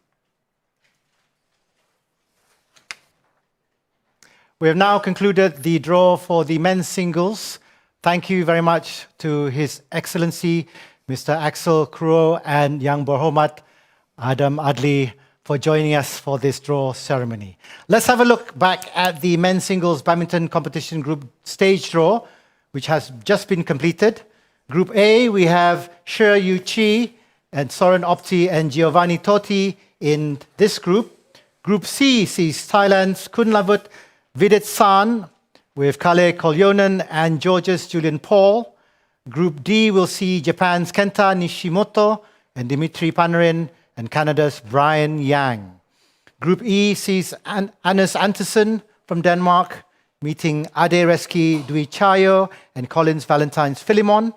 We have now concluded the draw for the men's singles. Thank you very much to His Excellency, Mr. Axel Kruo and Yang Berhormat Adam Adli for joining us for this draw ceremony. Let's have a look back at the men's singles badminton competition group stage draw, which has just been completed. Group A, we have Shi Yu Chi and Soren Opti and Giovanni Totti in this group. Group C sees Thailand's Kunlavut Vidit San with Kale Kolyonen and Georges Julian Paul. Group D will see Japan's Kenta Nishimoto and Dmitry Panarin and Canada's Brian Yang. Group E sees Anders Andersen from Denmark meeting Ade Reski Dwi Chayo and Collins Valentine's Philemon.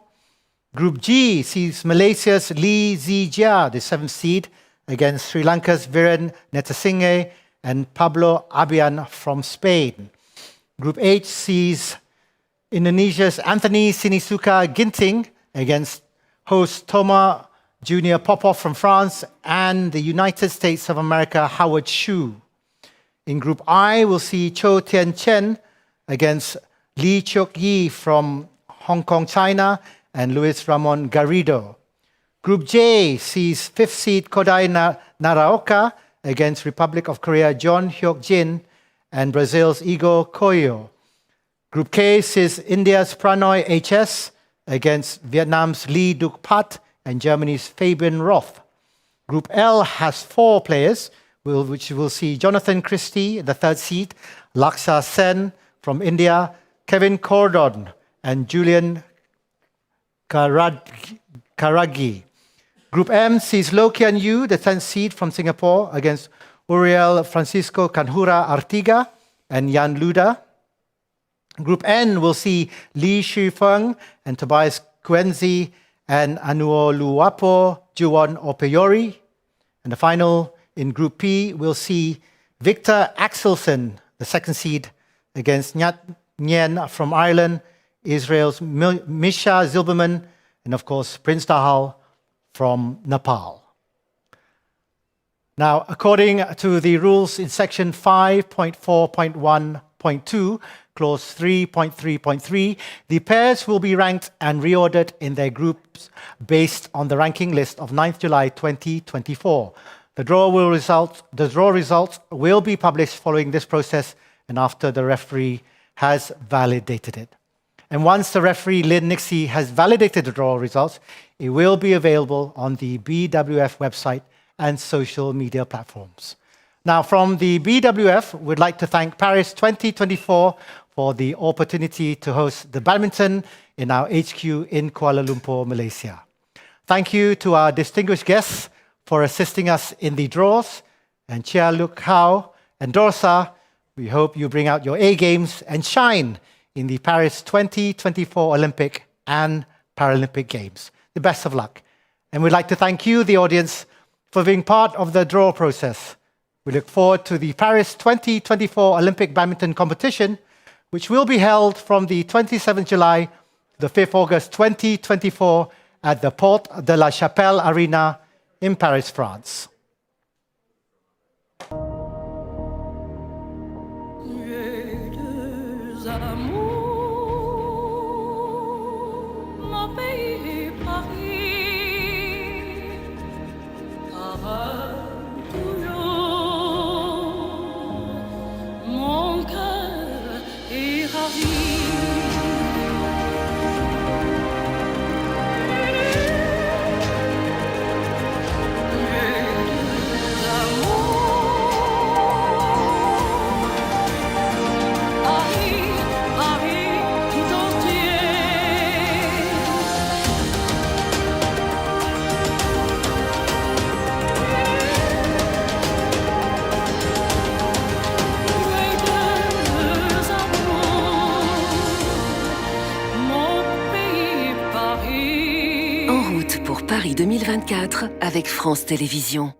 Group G sees Malaysia's Lee Zijia, the 7th seed, against Sri Lanka's Viren Netasinghe and Pablo Abian from Spain. Group H sees Indonesia's Anthony Sinisuka Ginting against host Toma Junior Popov from France, and the United States of America, Howard Shu. In Group I, we'll see Cho Tien Chen against Lee Chok Yi from Hong Kong, China, and Luis Ramon Garrido. Group J sees 5th seed Kodai Naraoka against Republic of Korea John Hyuk Jin and Brazil's Igor Coelho. Group K sees India's Pranoy HS against Vietnam's Lee Duc Pat and Germany's Fabian Roth. Group L has 4 players, which will see Jonathan Christie, the 3rd seed, Laksa Sen from India, Kevin Cordon, and Julian Karagi. Group M sees Lo Kian Yu, the 10th seed from Singapore, against Uriel Francisco Canjura Artiga and Jan Luda. Group N will see Li Shifeng and Tobias Kuenzi and Anuo Luapo Juwon Opeyori. And the final in Group P will see Victor Axelsen, the 2nd seed, against Nyat Nyen from Ireland, Israel's Misha Zilberman, and of course Prince Dahal from Nepal. Now, according to the rules in section 5.4.1.2, clause 3.3.3, the pairs will be ranked and reordered in their groups based on the ranking list of 9th July 2024. The draw results will be published following this process and after the referee has validated it. And once the referee, Lynn Nixie, has validated the draw results, it will be available on the BWF website and social media platforms. Now, from the BWF, we'd like to thank Paris 2024 for the opportunity to host the badminton in our HQ in Kuala Lumpur, Malaysia. Thank you to our distinguished guests for assisting us in the draws, and Chia Luk Hao and Dorsa, we hope you bring out your A games and shine in the Paris 2024 Olympic and Paralympic Games. The best of luck. And we'd like to thank you, the audience, for being part of the draw process. We look forward to the Paris 2024 Olympic badminton competition, which will be held from the 27th July to the 5th August 2024 at the Porte de la Chapelle Arena in Paris, France. Paris 2024 avec France Télévisions.